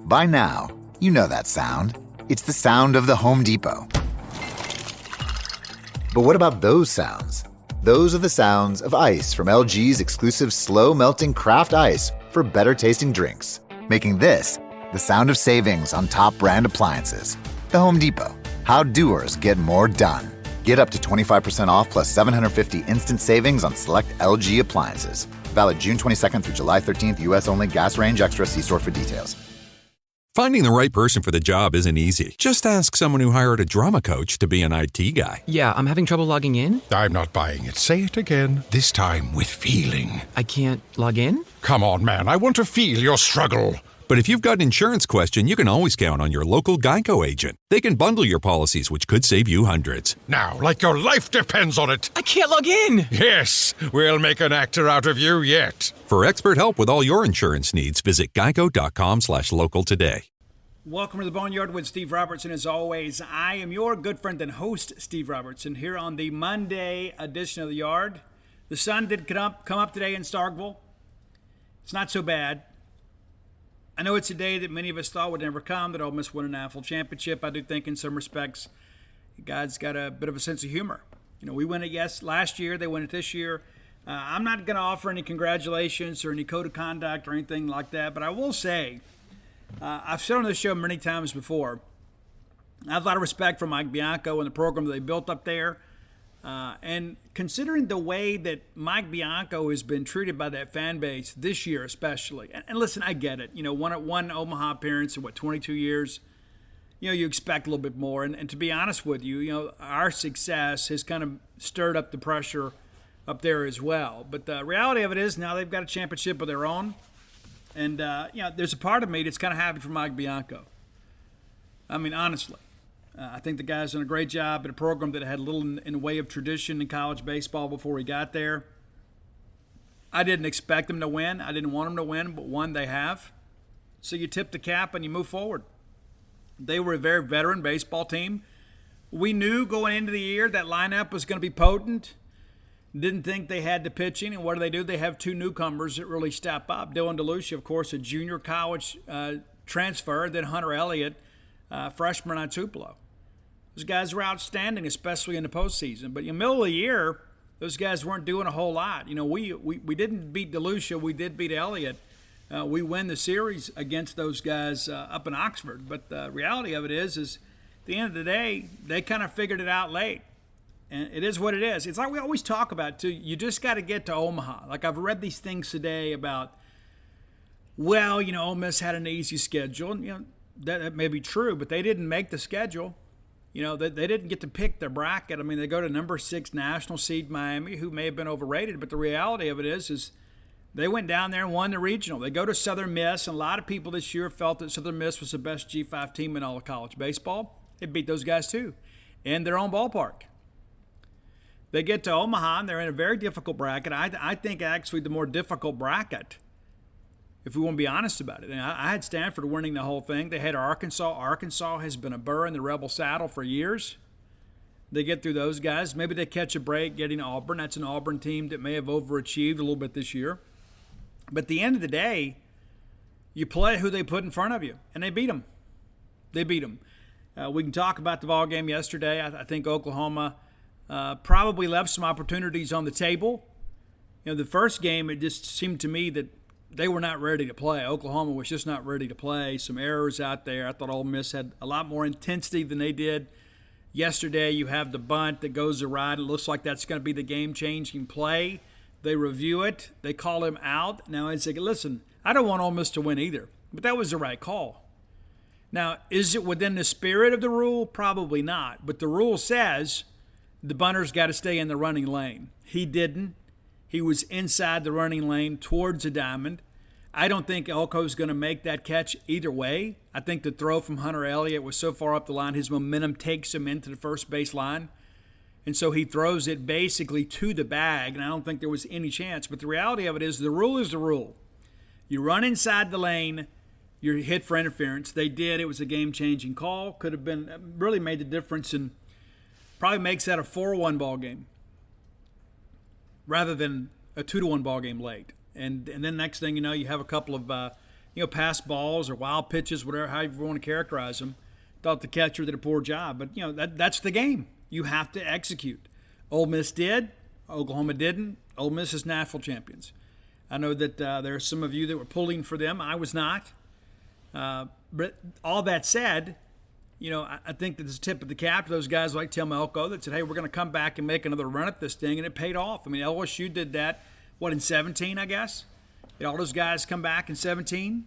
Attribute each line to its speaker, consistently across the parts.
Speaker 1: By now, you know that sound. It's the sound of the Home Depot. But what about those sounds? Those are the sounds of ice from LG's exclusive slow-melting craft ice for better-tasting drinks, making this the sound of savings on top brand appliances. The Home Depot. How doers get more done. Get up to 25% off plus $750 instant savings on select LG appliances. Valid June 22nd through July 13th, U.S. only. Gas range extra. See store for details.
Speaker 2: Finding the right person for the job isn't easy. Just ask someone who hired a drama coach to be an IT guy.
Speaker 3: Yeah, I'm having trouble logging in.
Speaker 4: I'm not buying it. Say it again, this time with feeling.
Speaker 3: I can't log in?
Speaker 4: Come on, man. I want to feel your struggle.
Speaker 2: But if you've got an insurance question, you can always count on your local Geico agent. They can bundle your policies, which could save you hundreds.
Speaker 4: Now, like your life depends on it.
Speaker 3: I can't log in!
Speaker 4: Yes, we'll make an actor out of you yet.
Speaker 2: For expert help with all your insurance needs, visit geico.com/local today.
Speaker 5: Welcome to the Boneyard with Steve Robertson. As always, I am your good friend and host, Steve Robertson, here on the Monday edition of the Yard. The sun did come up today in Starkville. It's not so bad. I know it's a day that many of us thought would never come, that Ole Miss won a national championship. I do think in some respects, God's got a bit of a sense of humor. You know, we win it last year, they win it this year. I'm not going to offer any congratulations or any code of conduct or anything like that, but I will say, I've said on this show many times before, I have a lot of respect for Mike Bianco and the program that they built up there. And considering the way that Mike Bianco has been treated by that fan base this year especially, and listen, I get it. You know, one Omaha appearance in, 22 years, you know, you expect a little bit more. And to be honest with you, you know, our success has kind of stirred up the pressure up there as well. But the reality of it is now they've got a championship of their own. And, you know, there's a part of me that's kind of happy for Mike Bianco. I mean, honestly. I think the guy's done a great job at a program that had little in the way of tradition in college baseball before he got there. I didn't expect him to win. I didn't want him to win, but one they have. So you tip the cap and you move forward. They were a very veteran baseball team. We knew going into the year that lineup was going to be potent. Didn't think they had the pitching, and what do? They have two newcomers that really step up. Dylan DeLucia, of course, a junior college transfer, then Hunter Elliott, freshman on Tupelo. Those guys were outstanding, especially in the postseason. But in the middle of the year, those guys weren't doing a whole lot. You know, we didn't beat DeLucia. We did beat Elliott. We win the series against those guys up in Oxford. But the reality of it is at the end of the day, they kind of figured it out late. And it is what it is. It's like we always talk about, too. You just got to get to Omaha. Like I've read these things today about, well, you know, Ole Miss had an easy schedule. And, you know, that may be true, but they didn't make the schedule. You know, they didn't get to pick their bracket. I mean, they go to number 6 national seed Miami, who may have been overrated, but the reality of it is they went down there and won the regional. They go to Southern Miss, and a lot of people this year felt that Southern Miss was the best G5 team in all of college baseball. They beat those guys, too, in their own ballpark. They get to Omaha, and they're in a very difficult bracket. I think actually the more difficult bracket, if we want to be honest about it. And I had Stanford winning the whole thing. They had Arkansas. Arkansas has been a burr in the Rebel saddle for years. They get through those guys. Maybe they catch a break getting Auburn. That's an Auburn team that may have overachieved a little bit this year. But at the end of the day, you play who they put in front of you, and they beat them. They beat them. We can talk about the ball game yesterday. I think Oklahoma probably left some opportunities on the table. You know, the first game, it just seemed to me that they were not ready to play. Oklahoma was just not ready to play. Some errors out there. I thought Ole Miss had a lot more intensity than they did. Yesterday, you have the bunt that goes awry. It looks like that's going to be the game-changing play. They review it. They call him out. Now, I say, listen, I don't want Ole Miss to win either, but that was the right call. Now, is it within the spirit of the rule? Probably not. But the rule says the bunter's got to stay in the running lane. He didn't. He was inside the running lane towards the diamond. I don't think Elko's going to make that catch either way. I think the throw from Hunter Elliott was so far up the line, his momentum takes him into the first base line. And so he throws it basically to the bag, and I don't think there was any chance. But the reality of it is the rule is the rule. You run inside the lane, you're hit for interference. They did. It was a game-changing call. Could have been really made the difference and probably makes that a 4-1 ball game rather than a 2-1 ball game late. And then next thing you know, you have a couple of pass balls or wild pitches, whatever, however you want to characterize them. Thought the catcher did a poor job, but that's the game. You have to execute. Ole Miss did. Oklahoma didn't. Ole Miss is national champions. I know that there are some of you that were pulling for them. I was not. But all that said, I think that this is a tip of the cap to those guys like Tim Elko that said, hey, we're going to come back and make another run at this thing, and it paid off. I mean, LSU did that, in 17, I guess? Did all those guys come back in 17?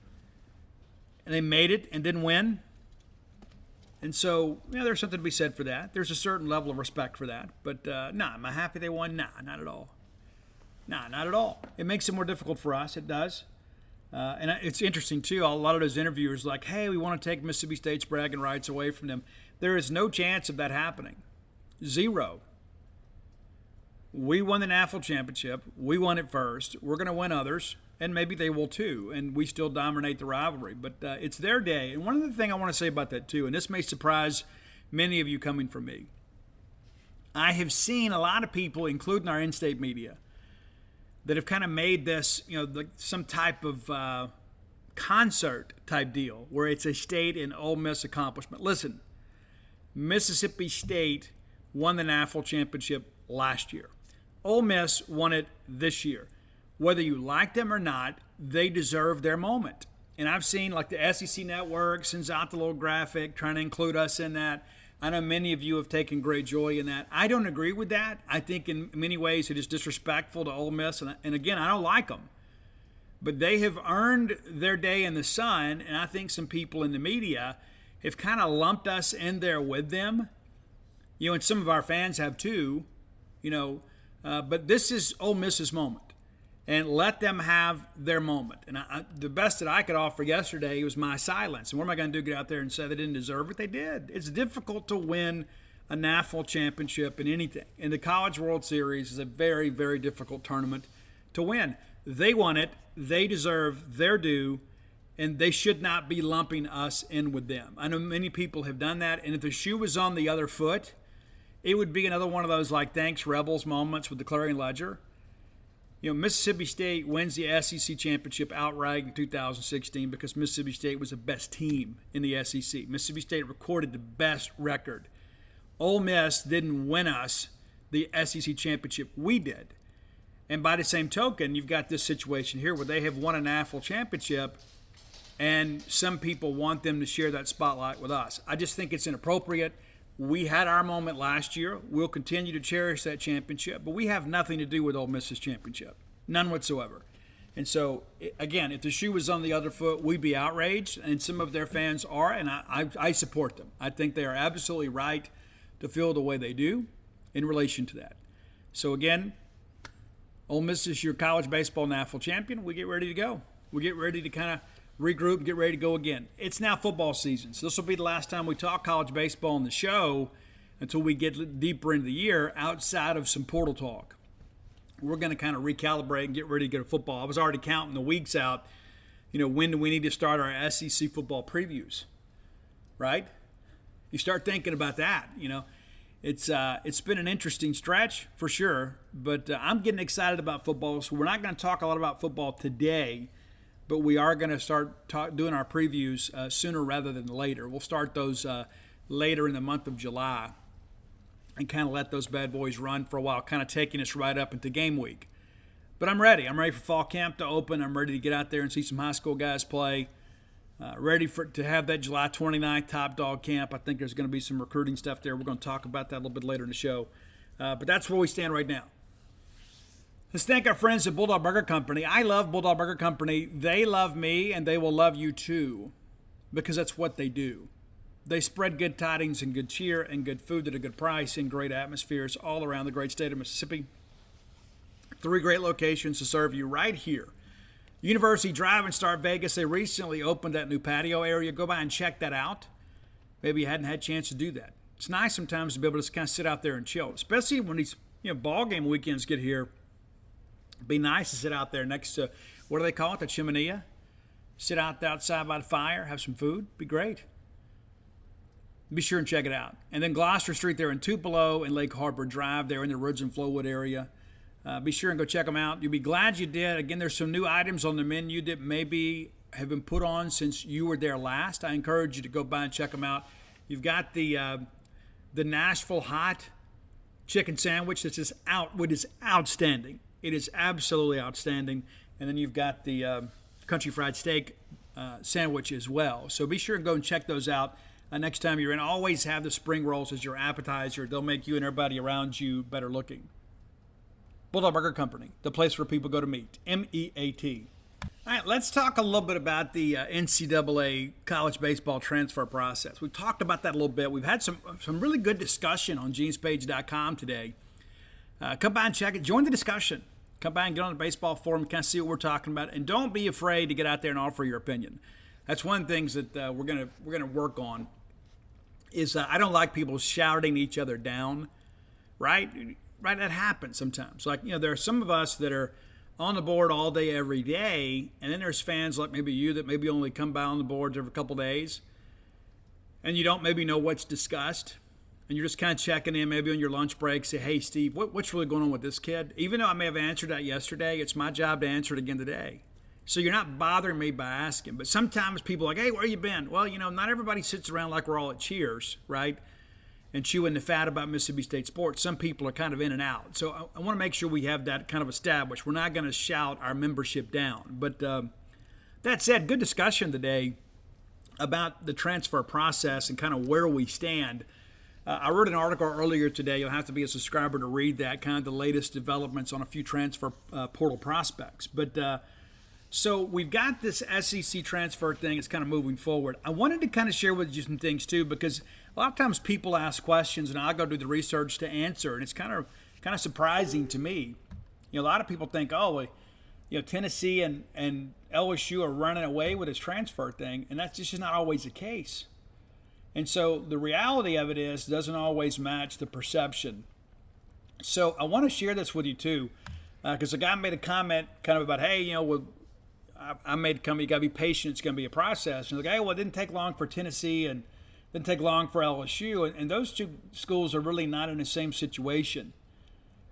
Speaker 5: And they made it and didn't win? And so, there's something to be said for that. There's a certain level of respect for that. But, am I happy they won? Nah, not at all. Nah, not at all. It makes it more difficult for us. It does. And it's interesting, too. A lot of those interviewers like, hey, we want to take Mississippi State's bragging rights away from them. There is no chance of that happening. Zero. We won the national championship. We won it first. We're going to win others, and maybe they will too, and we still dominate the rivalry. But it's their day. And one other thing I want to say about that, too, and this may surprise many of you coming from me. I have seen a lot of people, including our in-state media, that have kind of made this, some type of concert type deal where it's a State and Ole Miss accomplishment. Listen, Mississippi State won the national championship last year. Ole Miss won it this year. Whether you like them or not, they deserve their moment. And I've seen like the SEC Network sends out the little graphic trying to include us in that. I know many of you have taken great joy in that. I don't agree with that. I think in many ways it is disrespectful to Ole Miss. And again, I don't like them. But they have earned their day in the sun, and I think some people in the media have kind of lumped us in there with them. And some of our fans have too, but this is Ole Miss's moment. And let them have their moment. And the best that I could offer yesterday was my silence. And what am I going to do? Get out there and say they didn't deserve it? They did. It's difficult to win a national championship in anything. And the College World Series is a very, very difficult tournament to win. They won it. They deserve their due. And they should not be lumping us in with them. I know many people have done that. And if the shoe was on the other foot, it would be another one of those like thanks Rebels moments with the Clarion-Ledger. Mississippi State wins the SEC championship outright in 2016 because Mississippi State was the best team in the SEC. Mississippi State recorded the best record. Ole Miss didn't win us the SEC championship. We did. And by the same token, you've got this situation here where they have won a national championship and some people want them to share that spotlight with us. I just think it's inappropriate. We had our moment last year. We'll continue to cherish that championship, but we have nothing to do with Ole Miss's championship. None whatsoever. And so, again, if the shoe was on the other foot, we'd be outraged, and some of their fans are, and I support them. I think they are absolutely right to feel the way they do in relation to that. So, again, Ole Miss is your college baseball national champion. We get ready to go. We get ready to kind of regroup and get ready to go again. It's now football season, so this will be the last time we talk college baseball on the show until we get deeper into the year outside of some portal talk. We're going to kind of recalibrate and get ready to get a football. I was already counting the weeks out. When do we need to start our SEC football previews, right? You start thinking about that. It's been an interesting stretch for sure, but I'm getting excited about football, so we're not going to talk a lot about football today. But we are going to start doing our previews sooner rather than later. We'll start those later in the month of July and kind of let those bad boys run for a while, kind of taking us right up into game week. But I'm ready. I'm ready for fall camp to open. I'm ready to get out there and see some high school guys play. Ready to have that July 29th Top Dog Camp. I think there's going to be some recruiting stuff there. We're going to talk about that a little bit later in the show. But that's where we stand right now. Let's thank our friends at Bulldog Burger Company. I love Bulldog Burger Company. They love me, and they will love you too, because that's what they do. They spread good tidings and good cheer and good food at a good price in great atmospheres all around the great state of Mississippi. 3 great locations to serve you right here. University Drive in Star Vegas. They recently opened that new patio area. Go by and check that out. Maybe you hadn't had a chance to do that. It's nice sometimes to be able to kind of sit out there and chill, especially when these ball game weekends get here. It'd be nice to sit out there next to, what do they call it, the chimenea? Sit out outside by the fire, have some food. Be great. Be sure and check it out. And then Gloucester Street there in Tupelo and Lake Harbor Drive there in the Ridge and Flowwood area. Be sure and go check them out. You'll be glad you did. Again, there's some new items on the menu that maybe have been put on since you were there last. I encourage you to go by and check them out. You've got the Nashville hot chicken sandwich which is outstanding. It is absolutely outstanding. And then you've got the country fried steak sandwich as well. So be sure and go and check those out next time you're in. Always have the spring rolls as your appetizer. They'll make you and everybody around you better looking. Bulldog Burger Company, the place where people go to meet. MEAT. All right, let's talk a little bit about the NCAA college baseball transfer process. We've talked about that a little bit. We've had some really good discussion on genespage.com today. Come by and check it. Join the discussion. Come by and get on the baseball forum, kind of see what we're talking about, and don't be afraid to get out there and offer your opinion. That's one of the things that we're gonna work on. Is I don't like people shouting each other down, right? Right, that happens sometimes. Like, there are some of us that are on the board all day, every day, and then there's fans like maybe you that maybe only come by on the boards every couple days, and you don't maybe know what's discussed, and you're just kind of checking in maybe on your lunch break, say, hey, Steve, what's really going on with this kid? Even though I may have answered that yesterday, it's my job to answer it again today. So you're not bothering me by asking, but sometimes people are like, hey, where you been? Well, not everybody sits around like we're all at Cheers, right? And chewing the fat about Mississippi State sports. Some people are kind of in and out. So I want to make sure we have that kind of established. We're not going to shout our membership down. But that said, good discussion today about the transfer process and kind of where we stand. I wrote an article earlier today. You'll have to be a subscriber to read that, kind of the latest developments on a few transfer portal prospects. But so we've got this SEC transfer thing. It's kind of moving forward. I wanted to kind of share with you some things too, because a lot of times people ask questions and I'll go do the research to answer, and it's kind of surprising to me. A lot of people think, Tennessee and LSU are running away with this transfer thing, and that's just not always the case. And so the reality of it doesn't always match the perception. So I want to share this with you too, because a guy made a comment kind of about, hey, I made a comment, you got to be patient, it's going to be a process. And like, hey, well, it didn't take long for Tennessee and didn't take long for LSU. And those two schools are really not in the same situation,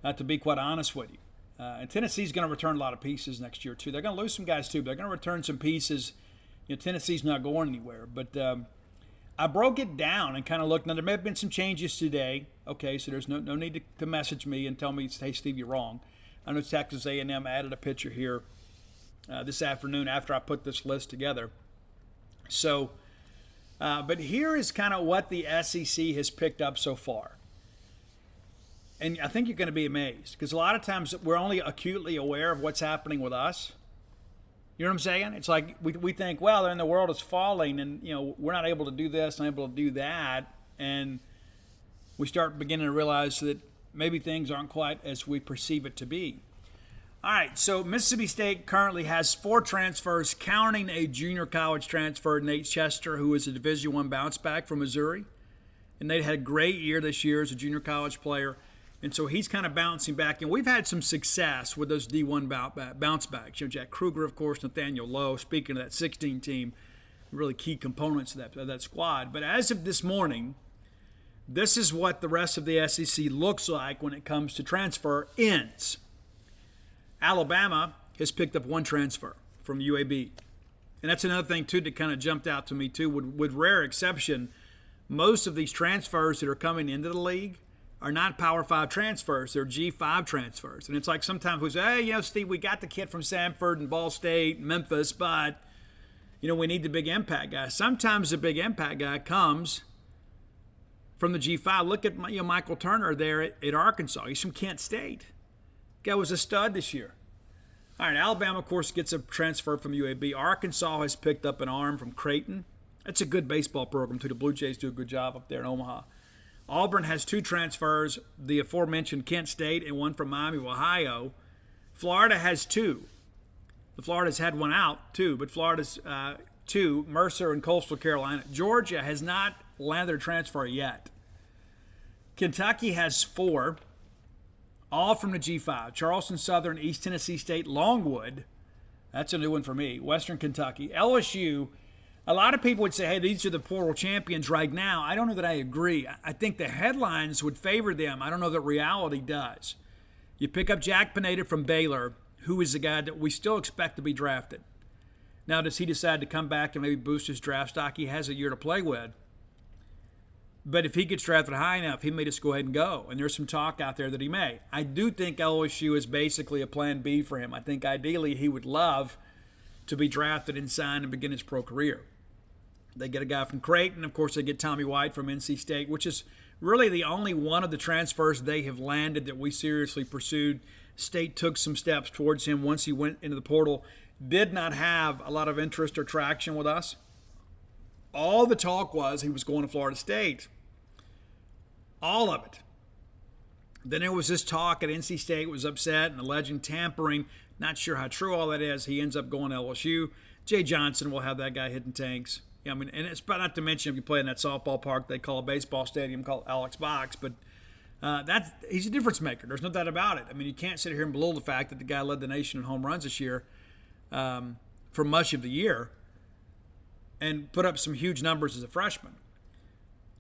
Speaker 5: to be quite honest with you. And Tennessee's going to return a lot of pieces next year, too. They're going to lose some guys, too, but they're going to return some pieces. Tennessee's not going anywhere. But I broke it down and kind of looked. Now, there may have been some changes today. Okay, so there's no need to message me and tell me, hey, Steve, you're wrong. I know Texas A&M added a pitcher here this afternoon after I put this list together. So, but here is kind of what the SEC has picked up so far. And I think you're going to be amazed, because a lot of times we're only acutely aware of what's happening with us. You know what I'm saying? It's like we think, well, then the world is falling and, we're not able to do this, not able to do that. And we start beginning to realize that maybe things aren't quite as we perceive it to be. All right, so Mississippi State currently has 4 transfers, counting a junior college transfer, Nate Chester, who is a Division I bounce back from Missouri. And Nate had a great year this year as a junior college player. And so he's kind of bouncing back. And we've had some success with those D1 bounce backs. Jack Kruger, of course, Nathaniel Lowe, speaking of that 16 team, really key components of that squad. But as of this morning, this is what the rest of the SEC looks like when it comes to transfer ends. Alabama has picked up 1 transfer from UAB. And that's another thing, too, that kind of jumped out to me, too. With rare exception, most of these transfers that are coming into the league are not Power 5 transfers. They're G5 transfers. And it's like sometimes we say, hey, Steve, we got the kid from Samford and Ball State, Memphis, but, we need the big impact guy. Sometimes the big impact guy comes from the G5. Look at Michael Turner there at Arkansas. He's from Kent State. Guy was a stud this year. All right, Alabama, of course, gets a transfer from UAB. Arkansas has picked up an arm from Creighton. That's a good baseball program, too. The Blue Jays do a good job up there in Omaha. Auburn has 2 transfers, the aforementioned Kent State and 1 from Miami of Ohio. Florida has 2. Florida's had 1 out, too, but Florida's 2, Mercer and Coastal Carolina. Georgia has not landed their transfer yet. Kentucky has 4. All from the G5. Charleston Southern, East Tennessee State, Longwood. That's a new one for me. Western Kentucky. LSU, a lot of people would say, hey, these are the portal champions right now. I don't know that I agree. I think the headlines would favor them. I don't know that reality does. You pick up Jack Pineda from Baylor, who is the guy that we still expect to be drafted. Now, does he decide to come back and maybe boost his draft stock? He has a year to play with. But if he gets drafted high enough, he may just go ahead and go. And there's some talk out there that he may. I do think LSU is basically a plan B for him. I think ideally he would love to be drafted and signed and begin his pro career. They get a guy from Creighton. Of course, they get Tommy White from NC State, which is really the only one of the transfers they have landed that we seriously pursued. State took some steps towards him once he went into the portal. Did not have a lot of interest or traction with us. All the talk was he was going to Florida State. All of it. Then there was this talk at NC State was upset and alleging tampering. Not sure how true all that is. He ends up going to LSU. Jay Johnson will have that guy hitting tanks. Yeah, I mean, and it's not to mention if you play in that softball park they call a baseball stadium called Alex Box, but he's a difference maker. There's no doubt about it. I mean, you can't sit here and belittle the fact that the guy led the nation in home runs this year for much of the year and put up some huge numbers as a freshman.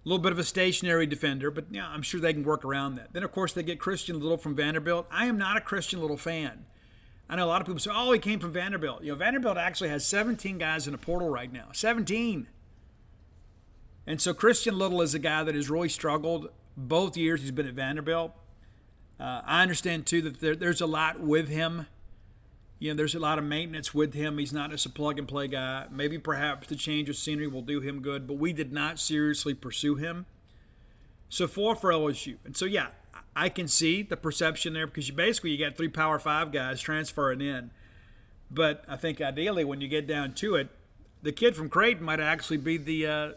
Speaker 5: A little bit of a stationary defender, but yeah, I'm sure they can work around that. Then, of course, they get Christian Little from Vanderbilt. I am not a Christian Little fan. I know a lot of people say, oh, he came from Vanderbilt. You know, Vanderbilt actually has 17 guys in the portal right now. 17. And so Christian Little is a guy that has really struggled both years he's been at Vanderbilt. I understand, too, that there's a lot with him. You know, there's a lot of maintenance with him. He's not just a plug-and-play guy. Maybe perhaps the change of scenery will do him good, but we did not seriously pursue him. So 4 for LSU. And so, yeah, I can see the perception there because you got 3 Power 5 guys transferring in. But I think ideally when you get down to it, the kid from Creighton might actually be the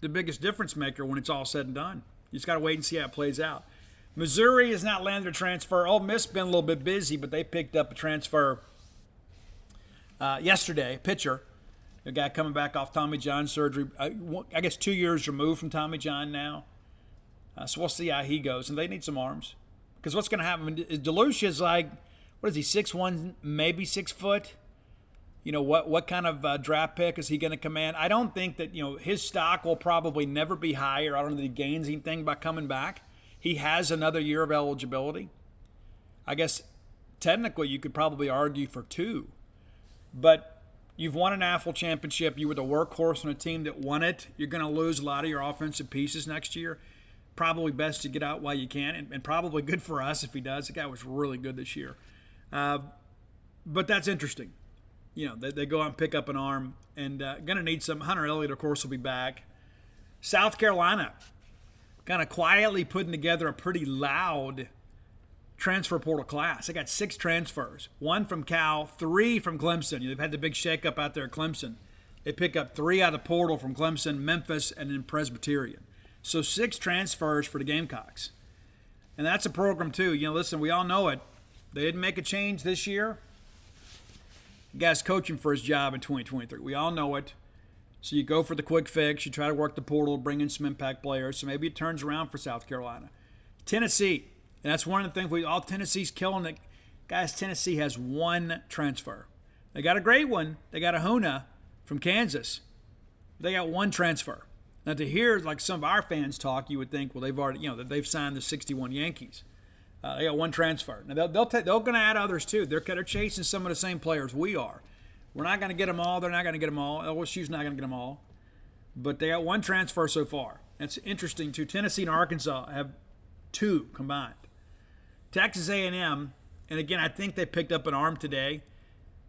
Speaker 5: biggest difference maker when it's all said and done. You just got to wait and see how it plays out. Missouri has not landed a transfer. Ole Miss has been a little bit busy, but they picked up a transfer yesterday, a pitcher, a guy coming back off Tommy John surgery. I guess 2 years removed from Tommy John now. So we'll see how he goes. And they need some arms. Because what's going to happen is DeLucia is like, what is he, 6'1", maybe 6 foot? You know, what kind of draft pick is he going to command? I don't think that, his stock will probably never be higher. I don't know that he gains anything by coming back. He has another year of eligibility. I guess technically you could probably argue for 2. But you've won a national championship. You were the workhorse on a team that won it. You're going to lose a lot of your offensive pieces next year. Probably best to get out while you can, and probably good for us if he does. The guy was really good this year. But that's interesting. They go out and pick up an arm, and going to need some. Hunter Elliott, of course, will be back. South Carolina, kind of quietly putting together a pretty loud transfer portal class. They got 6 transfers, 1 from Cal, 3 from Clemson. They've had the big shakeup out there at Clemson. They pick up 3 out of the portal from Clemson, Memphis, and then Presbyterian. So 6 transfers for the Gamecocks. And that's a program, too. Listen, we all know it. They didn't make a change this year. The guy's coaching for his job in 2023. We all know it. So you go for the quick fix. You try to work the portal, bring in some impact players. So maybe it turns around for South Carolina. Tennessee. And that's one of the things all Tennessee's killing it. Guys, Tennessee has 1 transfer. They got a great one. They got a Huna from Kansas. They got 1 transfer. Now, to hear like some of our fans talk, you would think, well, they've already, that they've signed the 61 Yankees. They got 1 transfer. Now, they're going to add others, too. They're chasing some of the same players we are. We're not going to get them all. They're not going to get them all. LSU's not going to get them all. But they got 1 transfer so far. That's interesting, too. Tennessee and Arkansas have 2 combined. Texas A&M, and again, I think they picked up an arm today.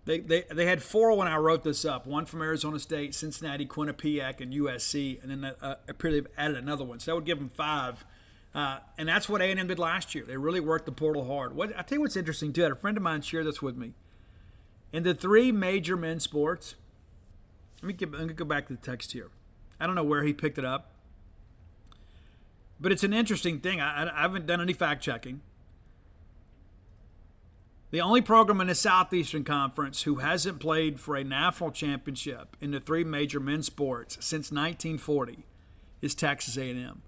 Speaker 5: They had 4 when I wrote this up. 1 from Arizona State, Cincinnati, Quinnipiac, and USC, and then apparently they've added another one. So that would give them 5. And that's what A&M did last year. They really worked the portal hard. I tell you what's interesting, too. I had a friend of mine share this with me. In the 3 major men's sports, let me go back to the text here. I don't know where he picked it up. But it's an interesting thing. I haven't done any fact-checking. The only program in the Southeastern Conference who hasn't played for a national championship in the 3 major men's sports since 1940 is Texas A&M.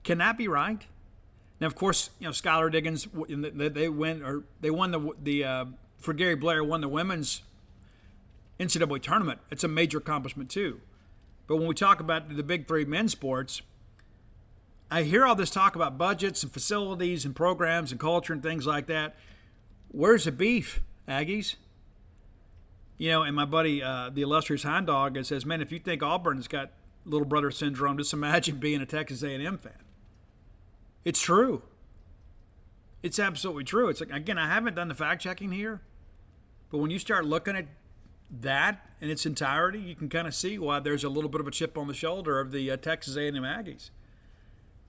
Speaker 5: Can that be right? Now, of course, Skylar Diggins, they won for Gary Blair, won the women's NCAA tournament. It's a major accomplishment too. But when we talk about the big 3 men's sports, I hear all this talk about budgets and facilities and programs and culture and things like that. Where's the beef, Aggies? And my buddy, the illustrious Hound Dog, says, man, if you think Auburn's got little brother syndrome, just imagine being a Texas A&M fan. It's true. It's absolutely true. It's like, again, I haven't done the fact checking here, but when you start looking at that in its entirety, you can kind of see why there's a little bit of a chip on the shoulder of the Texas A&M Aggies.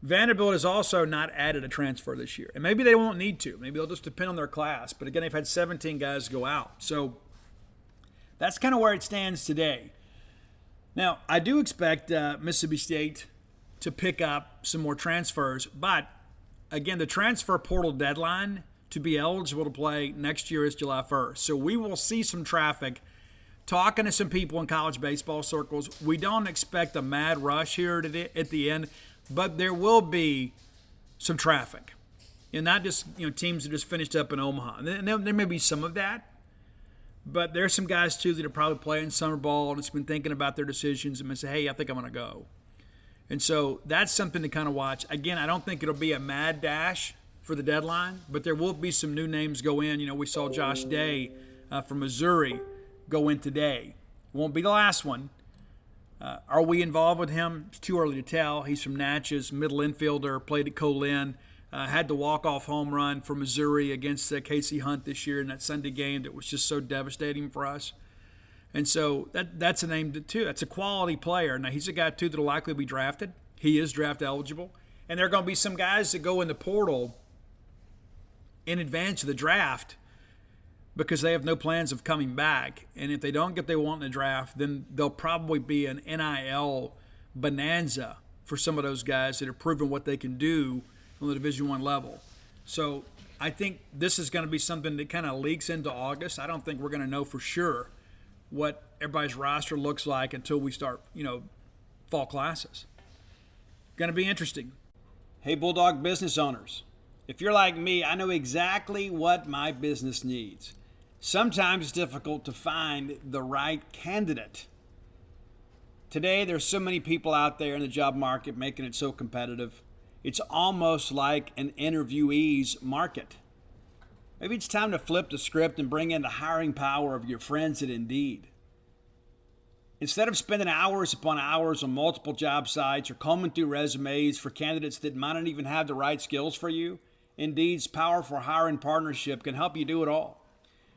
Speaker 5: Vanderbilt has also not added a transfer this year, and maybe they won't need to. Maybe they'll just depend on their class. But again, they've had 17 guys go out, so that's kind of where it stands today. Now, I do expect Mississippi State to pick up some more transfers, but again, the transfer portal deadline to be eligible to play next year is July 1st. So we will see some traffic. Talking to some people in college baseball circles, we don't expect a mad rush here at the end, but there will be some traffic. And not just teams that just finished up in Omaha. And there may be some of that, but there's some guys, too, that are probably playing summer ball and have been thinking about their decisions and say, hey, I think I'm going to go. And so that's something to kind of watch. Again, I don't think it'll be a mad dash for the deadline, but there will be some new names go in. We saw Josh Day from Missouri go in today. Won't be the last one. Are we involved with him? It's too early to tell. He's from Natchez, middle infielder, played at Colin, had the walk-off home run for Missouri against Casey Hunt this year in that Sunday game that was just so devastating for us. And so that's a name, too. That's a quality player. Now, he's a guy, too, that will likely be drafted. He is draft eligible. And there are going to be some guys that go in the portal in advance of the draft because they have no plans of coming back. And if they don't get what they want in the draft, then there'll probably be an NIL bonanza for some of those guys that have proven what they can do on the Division I level. So I think this is going to be something that kind of leaks into August. I don't think we're going to know for sure what everybody's roster looks like until we start, fall classes. Going to be interesting. Hey, Bulldog business owners, if you're like me, I know exactly what my business needs. Sometimes it's difficult to find the right candidate. Today, there's so many people out there in the job market making it so competitive. It's almost like an interviewee's market. Maybe it's time to flip the script and bring in the hiring power of your friends at Indeed. Instead of spending hours upon hours on multiple job sites or combing through resumes for candidates that might not even have the right skills for you, Indeed's powerful hiring partnership can help you do it all.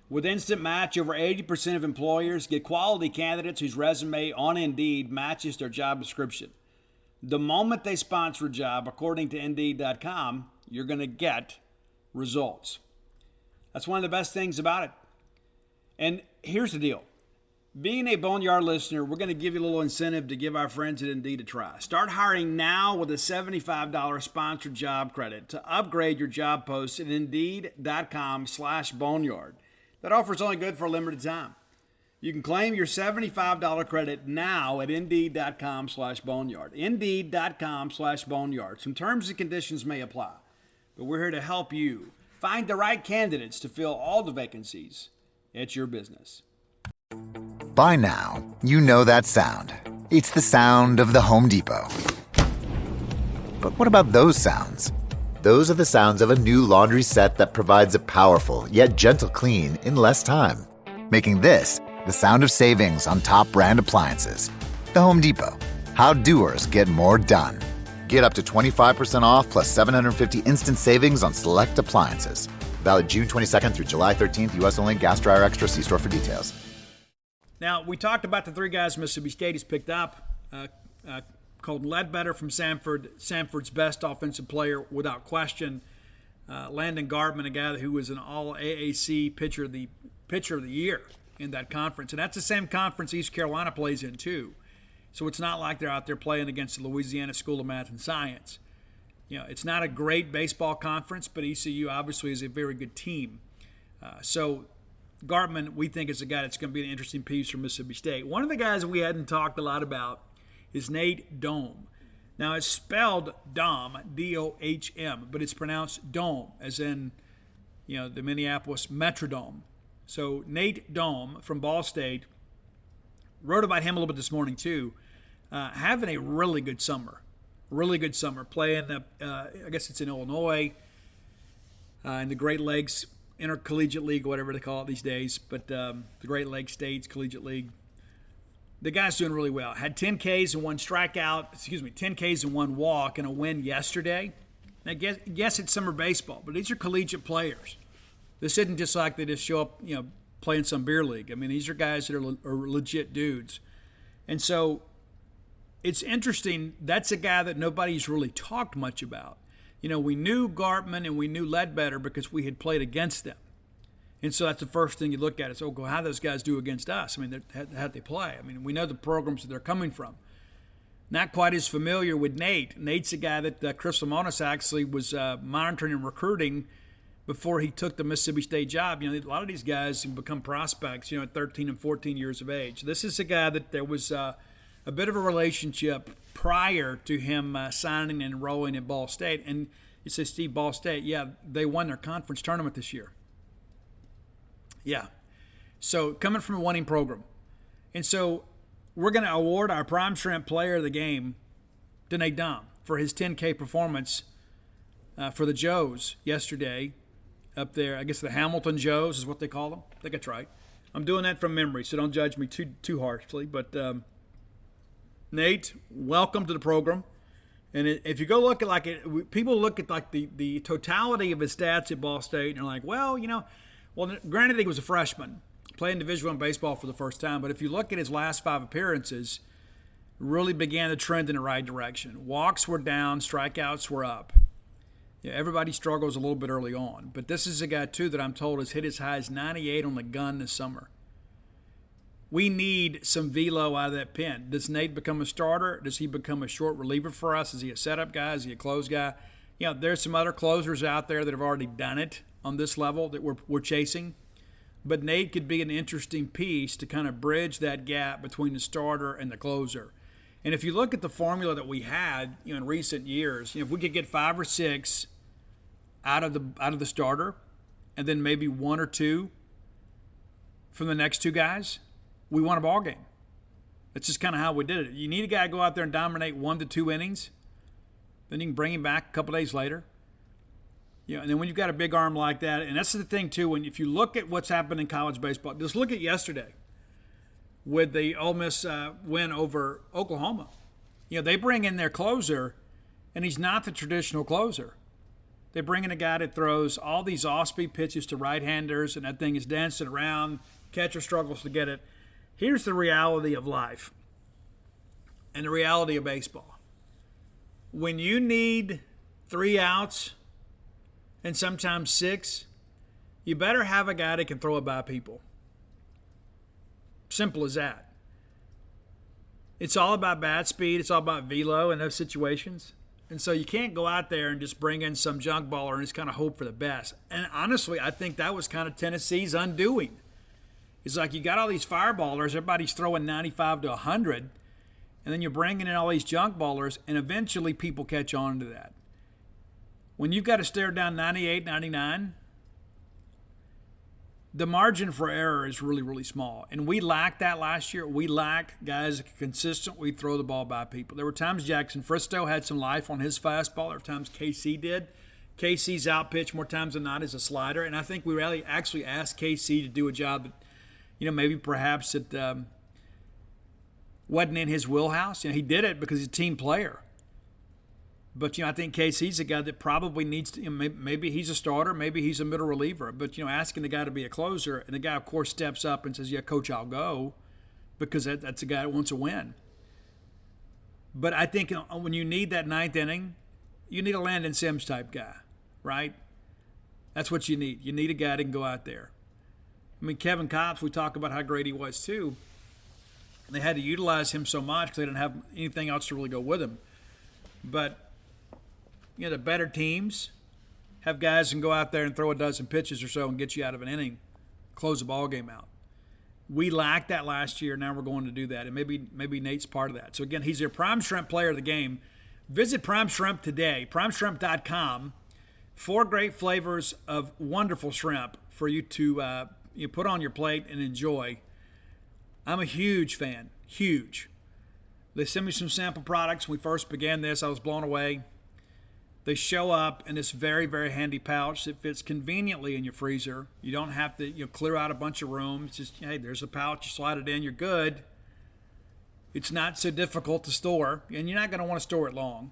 Speaker 5: With Instant Match, over 80% of employers get quality candidates whose resume on Indeed matches their job description. The moment they sponsor a job, according to Indeed.com, you're going to get results. That's one of the best things about it. And here's the deal. Being a Boneyard listener, we're going to give you a little incentive to give our friends at Indeed a try. Start hiring now with a $75 sponsored job credit to upgrade your job post at Indeed.com/Boneyard. That offer is only good for a limited time. You can claim your $75 credit now at Indeed.com/Boneyard. Indeed.com/Boneyard. Some terms and conditions may apply, but we're here to help you find the right candidates to fill all the vacancies at your business.
Speaker 1: By now, you know that sound. It's the sound of the Home Depot. But what about those sounds? Those are the sounds of a new laundry set that provides a powerful yet gentle clean in less time, making this the sound of savings on top brand appliances. The Home Depot. How doers get more done. Get up to 25% off plus $750 instant savings on select appliances. Valid June 22nd through July 13th, U.S. only. Gas dryer extra. See store for details.
Speaker 5: Now, we talked about the three guys Mississippi State has picked up. Colton Ledbetter from Samford, Samford's best offensive player without question. Landon Gardman, a guy who was an all-AAC pitcher of the year in that conference. And that's the same conference East Carolina plays in, too. So it's not like they're out there playing against the Louisiana School of Math and Science. It's not a great baseball conference, but ECU obviously is a very good team. So Gartman, we think, is a guy that's going to be an interesting piece for Mississippi State. One of the guys we hadn't talked a lot about is Nate Dohm. Now, it's spelled Dom, D-O-H-M, but it's pronounced Dome, as in, the Minneapolis Metrodome. So Nate Dohm from Ball State, wrote about him a little bit this morning, too, having a really good summer. Playing, I guess it's in Illinois, in the Great Lakes Intercollegiate League, whatever they call it these days, but the Great Lakes States Collegiate League. The guy's doing really well. Had 10 Ks and 1 strikeout, 10 Ks and 1 walk and a win yesterday. Now, yes, it's summer baseball, but these are collegiate players. This isn't just like they just show up, playing some beer league. I mean, these are guys that are legit dudes. And so it's interesting. That's a guy that nobody's really talked much about. We knew Gartman and we knew Ledbetter because we had played against them. And so that's the first thing you look at is, how those guys do against us? I mean, how'd they play? I mean, we know the programs that they're coming from. Not quite as familiar with Nate. Nate's a guy that Chris Lamonis actually was monitoring and recruiting before he took the Mississippi State job. A lot of these guys become prospects, at 13 and 14 years of age. This is a guy that there was a bit of a relationship prior to him signing and enrolling at Ball State. And you say, Steve, Ball State, yeah, they won their conference tournament this year. Yeah. So coming from a winning program. And so we're going to award our Prime Shrimp Player of the Game to Nate Dom for his 10K performance for the Joes yesterday up there. I guess the Hamilton Joes is what they call them. I think that's right. I'm doing that from memory, so don't judge me too harshly. But Nate, welcome to the program. And if you go look at people look at the totality of his stats at Ball State, and they're like, well, granted he was a freshman playing Division I baseball for the first time, but if you look at his last 5 appearances, really began to trend in the right direction. Walks were down, strikeouts were up. Everybody struggles a little bit early on, but this is a guy too that I'm told has hit as high as 98 on the gun this summer. We need some velo out of that pen. Does Nate become a starter? Does he become a short reliever for us? Is he a setup guy? Is he a close guy? There's some other closers out there that have already done it on this level that we're chasing. But Nate could be an interesting piece to kind of bridge that gap between the starter and the closer. And if you look at the formula that we had, in recent years, if we could get 5 or 6 out of the starter, and then maybe 1 or 2 from the next 2 guys, we won a ball game. That's just kind of how we did it. You need a guy to go out there and dominate 1 to 2 innings, then you can bring him back a couple days later. And then when you've got a big arm like that, and that's the thing too, if you look at what's happened in college baseball, just look at yesterday with the Ole Miss win over Oklahoma. They bring in their closer, and he's not the traditional closer. They bring in a guy that throws all these off-speed pitches to right-handers, and that thing is dancing around. Catcher struggles to get it. Here's the reality of life and the reality of baseball. When you need 3 outs and sometimes 6, you better have a guy that can throw it by people. Simple as that. It's all about bat speed. It's all about velo in those situations. And so you can't go out there and just bring in some junk baller and just kind of hope for the best. And honestly, I think that was kind of Tennessee's undoing. It's like you got all these fireballers, everybody's throwing 95 to 100, and then you're bringing in all these junk ballers, and eventually people catch on to that. When you've got to stare down 98, 99, the margin for error is really, really small. And we lacked that last year. We lacked guys that could consistently throw the ball by people. There were times Jackson Fristow had some life on his fastball. There were times KC did. KC's outpitch more times than not is a slider. And I think we really actually asked KC to do a job that, maybe perhaps it wasn't in his wheelhouse. He did it because he's a team player. But, I think KC's a guy that probably needs to, maybe he's a starter, maybe he's a middle reliever. But, asking the guy to be a closer, and the guy, of course, steps up and says, yeah, coach, I'll go, because that's a guy that wants to win. But I think when you need that 9th inning, you need a Landon Sims type guy, right? That's what you need. You need a guy that can go out there. Kevin Kopps, we talk about how great he was too. They had to utilize him so much because they didn't have anything else to really go with him. But, the better teams have guys who can go out there and throw a dozen pitches or so and get you out of an inning, close the ball game out. We lacked that last year. Now we're going to do that, and maybe Nate's part of that. So, again, he's your Prime Shrimp Player of the Game. Visit Prime Shrimp today, primeshrimp.com. 4 great flavors of wonderful shrimp for you to put on your plate and enjoy. I'm a huge fan, huge. They sent me some sample products. When we first began this, I was blown away. They show up in this very, very handy pouch that fits conveniently in your freezer. You don't have to clear out a bunch of room. It's just, hey, there's a pouch. You slide it in. You're good. It's not so difficult to store, and you're not going to want to store it long.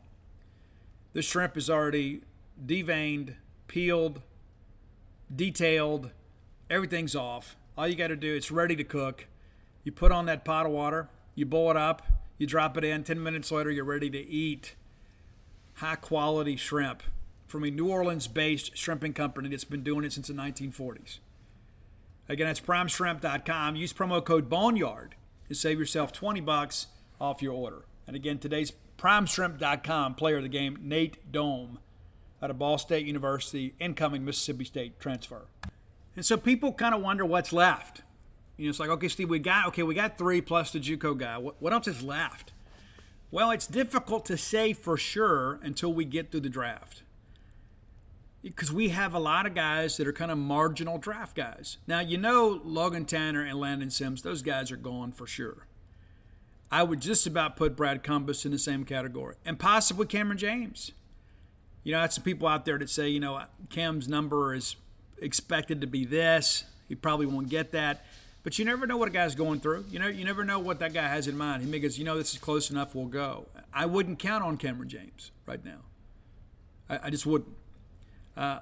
Speaker 5: The shrimp is already deveined, peeled, detailed. Everything's off. All you got to do, it's ready to cook. You put on that pot of water. You boil it up. You drop it in. 10 minutes later, you're ready to eat high-quality shrimp from a New Orleans-based shrimping company that's been doing it since the 1940s. Again, it's primeshrimp.com. Use promo code Boneyard to save yourself $20 off your order. And again, today's primeshrimp.com player of the game, Nate Dome, out of Ball State University, incoming Mississippi State transfer. And so people kind of wonder what's left. It's like, okay, Steve, we got 3 plus the JUCO guy. What else is left? Well, it's difficult to say for sure until we get through the draft, because we have a lot of guys that are kind of marginal draft guys. Now, Logan Tanner and Landon Sims, those guys are gone for sure. I would just about put Brad Cumbus in the same category, and possibly Cameron James. I had some people out there that say, Cam's number is expected to be this. He probably won't get that. But you never know what a guy's going through. You never know what that guy has in mind. He may go, this is close enough, we'll go. I wouldn't count on Cameron James right now. I just wouldn't.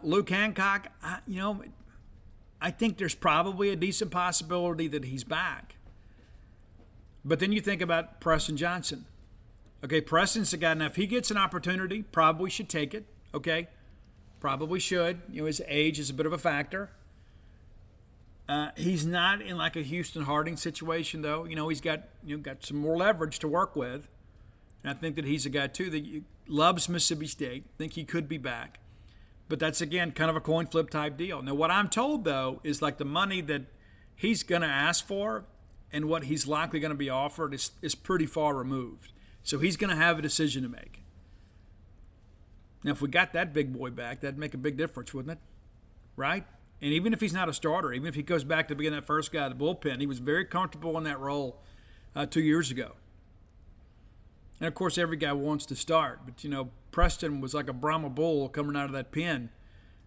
Speaker 5: Luke Hancock, I think there's probably a decent possibility that he's back. But then you think about Preston Johnson. Okay, Preston's the guy. Now, if he gets an opportunity, probably should take it. Okay, probably should. His age is a bit of a factor. He's not in like a Houston Harding situation, though. He's got some more leverage to work with. And I think that he's a guy, too, that loves Mississippi State. I think he could be back. But that's, again, kind of a coin flip type deal. Now, what I'm told, though, is like the money that he's going to ask for and what he's likely going to be offered is pretty far removed. So he's going to have a decision to make. Now, if we got that big boy back, that'd make a big difference, wouldn't it? Right? And even if he's not a starter, even if he goes back to being that first guy at the bullpen, he was very comfortable in that role 2 years ago. And, of course, every guy wants to start. But, Preston was like a Brahma bull coming out of that pen.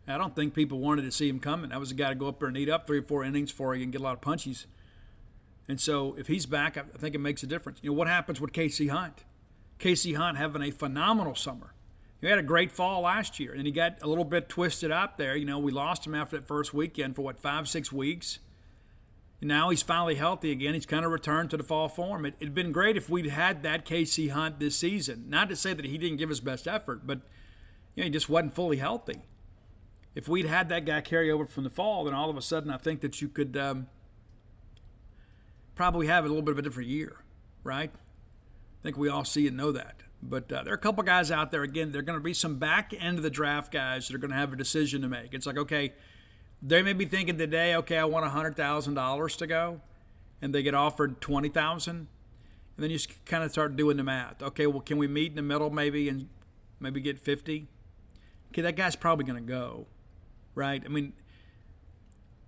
Speaker 5: I don't think people wanted to see him coming. That was a guy to go up there and eat up 3 or 4 innings for you and get a lot of punchies. And so if he's back, I think it makes a difference. What happens with Casey Hunt? Casey Hunt having a phenomenal summer. He had a great fall last year, and he got a little bit twisted up there. We lost him after that first weekend for, 5-6 weeks. And now he's finally healthy again. He's kind of returned to the fall form. It'd been great if we'd had that Casey Hunt this season. Not to say that he didn't give his best effort, but he just wasn't fully healthy. If we'd had that guy carry over from the fall, then all of a sudden I think that you could probably have a little bit of a different year, right? I think we all see and know that. But there are a couple guys out there, again, there are going to be some back end of the draft guys that are going to have a decision to make. It's like, okay, they may be thinking today, okay, I want $100,000 to go, and they get offered $20,000, and then you just kind of start doing the math. Okay, well, can we meet in the middle maybe and maybe get 50? Okay, that guy's probably going to go, right? I mean,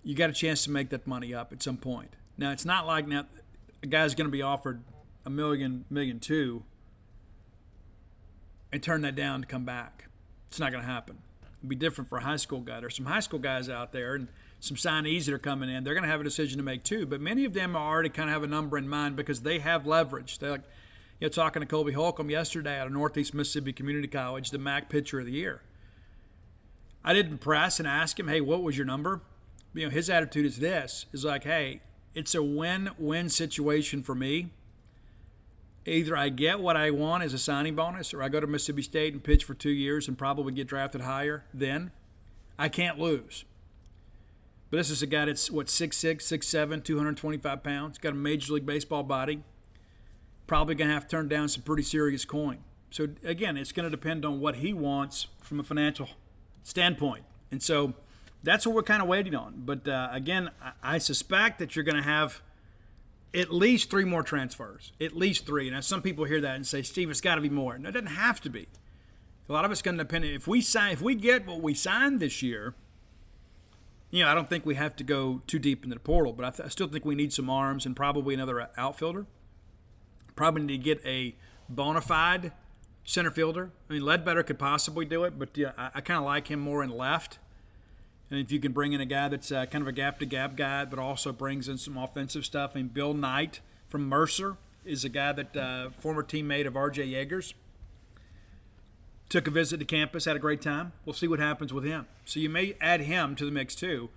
Speaker 5: you got a chance to make that money up at some point. Now, it's not like now a guy's going to be offered $1 million, $1.2 million, and turn that down to come back. It's not going to happen. It'll be different for a high school guy. There's some high school guys out there and some signees that are coming in. They're going to have a decision to make too, but many of them already kind of have a number in mind because they have leverage. They're like, talking to Colby Holcomb yesterday out of Northeast Mississippi Community College, the MAC Pitcher of the Year. I didn't press and ask him, hey, what was your number? His attitude is this, is like, hey, it's a win-win situation for me. Either I get what I want as a signing bonus or I go to Mississippi State and pitch for 2 years and probably get drafted higher then. I can't lose. But this is a guy that's, 6'6", 6'7", 225 pounds, got a Major League Baseball body. Probably going to have to turn down some pretty serious coin. So, again, it's going to depend on what he wants from a financial standpoint. And so that's what we're kind of waiting on. But, again, I suspect that you're going to have at least 3 more transfers, at least 3. Now, some people hear that and say, Steve, it's got to be more. No, it doesn't have to be. A lot of it's going to depend. If we get what we signed this year, I don't think we have to go too deep into the portal, but I still think we need some arms and probably another outfielder. Probably need to get a bona fide center fielder. I mean, Ledbetter could possibly do it, but yeah, I kind of like him more in left. And if you can bring in a guy that's kind of a gap-to-gap guy, but also brings in some offensive stuff. I mean, Bill Knight from Mercer is a guy that former teammate of R.J. Yeager's. Took a visit to campus, had a great time. We'll see what happens with him. So you may add him to the mix too.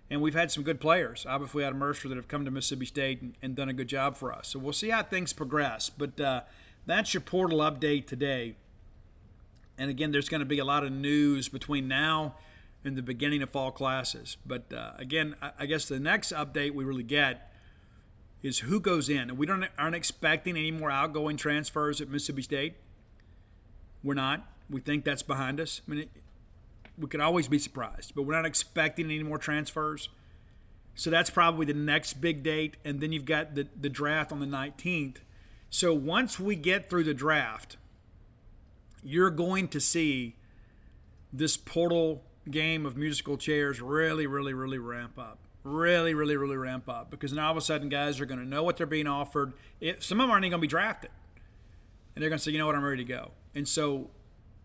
Speaker 5: And we've had some good players, obviously out of Mercer, that have come to Mississippi State and done a good job for us. So we'll see how things progress. But that's your portal update today. And again, there's going to be a lot of news between now and the beginning of fall classes. But again, I guess the next update we really get is who goes in. And we aren't expecting any more outgoing transfers at Mississippi State. We're not. We think that's behind us. I mean, we could always be surprised, but we're not expecting any more transfers. So that's probably the next big date. And then you've got the draft on the 19th. So once we get through the draft, you're going to see this portal game of musical chairs really, really, really ramp up. Really, really, really ramp up. Because now all of a sudden guys are going to know what they're being offered. Some of them aren't even going to be drafted. And they're going to say, you know what, I'm ready to go. And so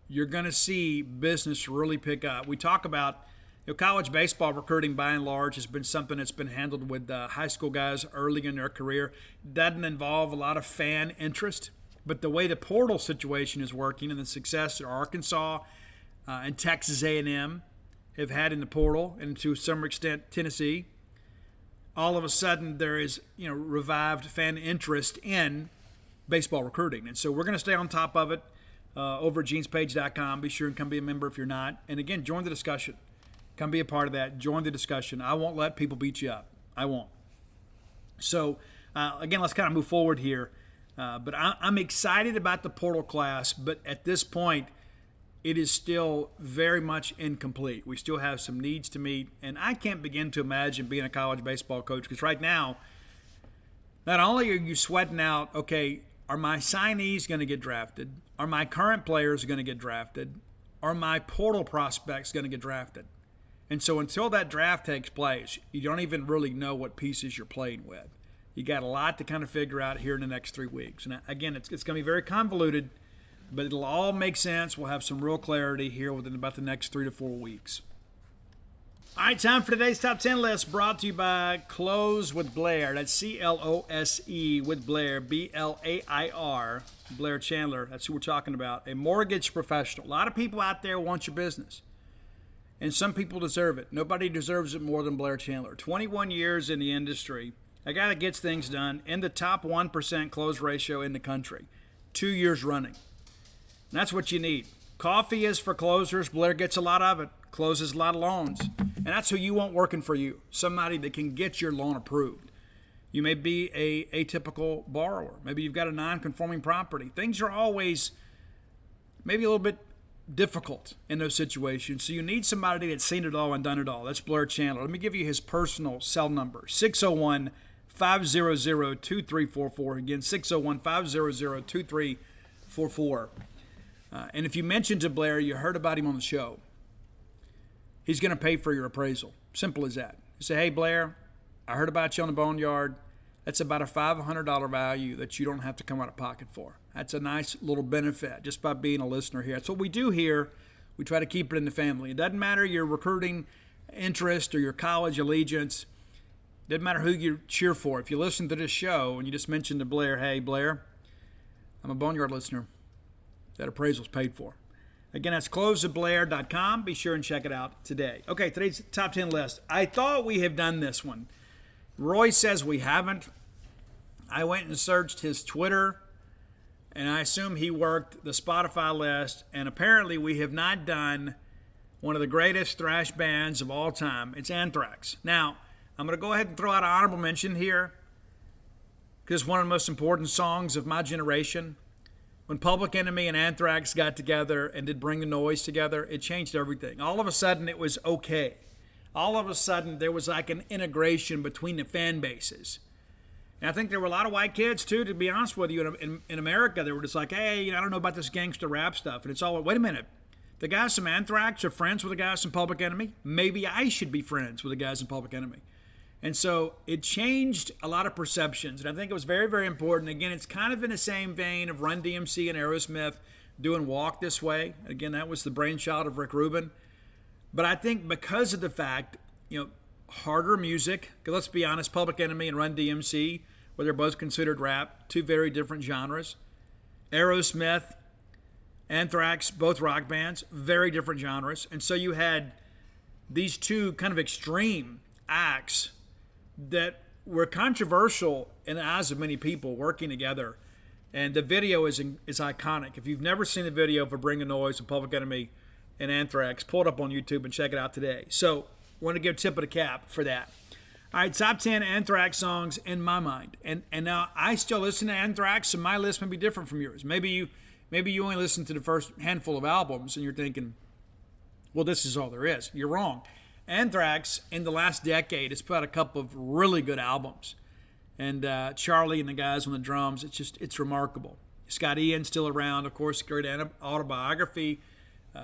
Speaker 5: you're going to see business really pick up. We talk about college baseball recruiting by and large has been something that's been handled with high school guys early in their career. Doesn't involve a lot of fan interest. But the way the portal situation is working and the success that Arkansas and Texas A&M have had in the portal, and to some extent Tennessee, all of a sudden there is revived fan interest in baseball recruiting. And so we're going to stay on top of it over at genespage.com. Be sure and come be a member if you're not. And again, join the discussion. Come be a part of that. Join the discussion. I won't let people beat you up. I won't. So, again, let's kind of move forward here. But I'm excited about the portal class, but at this point, it is still very much incomplete. We still have some needs to meet, and I can't begin to imagine being a college baseball coach because right now, not only are you sweating out, okay, are my signees going to get drafted? Are my current players going to get drafted? Are my portal prospects going to get drafted? And so until that draft takes place, you don't even really know what pieces you're playing with. You got a lot to kind of figure out here in the next 3 weeks. And again, it's going to be very convoluted, but it'll all make sense. We'll have some real clarity here within about the next 3 to 4 weeks. All right, time for today's Top 10 list, brought to you by Close with Blair. That's CLOSE with Blair, BLAIR, Blair Chandler. That's who we're talking about, a mortgage professional. A lot of people out there want your business, and some people deserve it. Nobody deserves it more than Blair Chandler. 21 years in the industry, a guy that gets things done in the top 1% close ratio in the country, 2 years running. And that's what you need. Coffee is for closers. Blair gets a lot of it, closes a lot of loans. And that's who you want working for you, somebody that can get your loan approved. You may be a atypical borrower. Maybe you've got a non-conforming property. Things are always maybe a little bit difficult in those situations. So you need somebody that's seen it all and done it all. That's Blair Chandler. Let me give you his personal cell number, 601-500-2344. Again, 601-500-2344. And if you mentioned to Blair, you heard about him on the show, he's going to pay for your appraisal. Simple as that. You say, hey, Blair, I heard about you on the Boneyard. That's about a $500 value that you don't have to come out of pocket for. That's a nice little benefit just by being a listener here. That's what we do here. We try to keep it in the family. It doesn't matter your recruiting interest or your college allegiance. It doesn't matter who you cheer for. If you listen to this show and you just mention to Blair, hey, Blair, I'm a Boneyard listener, that appraisal's paid for. Again, that's closewithblair.com. Be sure and check it out today. Okay, today's top 10 list. I thought we have done this one. Roy says we haven't. I went and searched his Twitter, and I assume he worked the Spotify list, and apparently we have not done one of the greatest thrash bands of all time. It's Anthrax. Now, I'm going to go ahead and throw out an honorable mention here because it's one of the most important songs of my generation. When Public Enemy and Anthrax got together and did Bring the Noise together, it changed everything. All of a sudden, it was okay. All of a sudden, there was like an integration between the fan bases. And I think there were a lot of white kids, too, to be honest with you, in America. They were just like, hey, I don't know about this gangster rap stuff. And it's all, wait a minute. The guys from Anthrax are friends with the guys from Public Enemy. Maybe I should be friends with the guys in Public Enemy. And so it changed a lot of perceptions. And I think it was very, very important. Again, it's kind of in the same vein of Run DMC and Aerosmith, doing Walk This Way. Again, that was the brainchild of Rick Rubin. But I think because of the fact, harder music, because let's be honest, Public Enemy and Run DMC, where they're both considered rap, two very different genres. Aerosmith, Anthrax, both rock bands, very different genres. And so you had these two kind of extreme acts that were controversial in the eyes of many people working together. And the video is iconic. If you've never seen the video for Bring a Noise of Public Enemy and Anthrax, pull it up on YouTube and check it out today. So I want to give a tip of the cap for that. All right, top 10 Anthrax songs in my mind. And now I still listen to Anthrax, so my list may be different from yours. Maybe you only listen to the first handful of albums and you're thinking, well, this is all there is. You're wrong. Anthrax, in the last decade, has put out a couple of really good albums. And Charlie and the guys on the drums, it's remarkable. Scott Ian's still around, of course, great autobiography.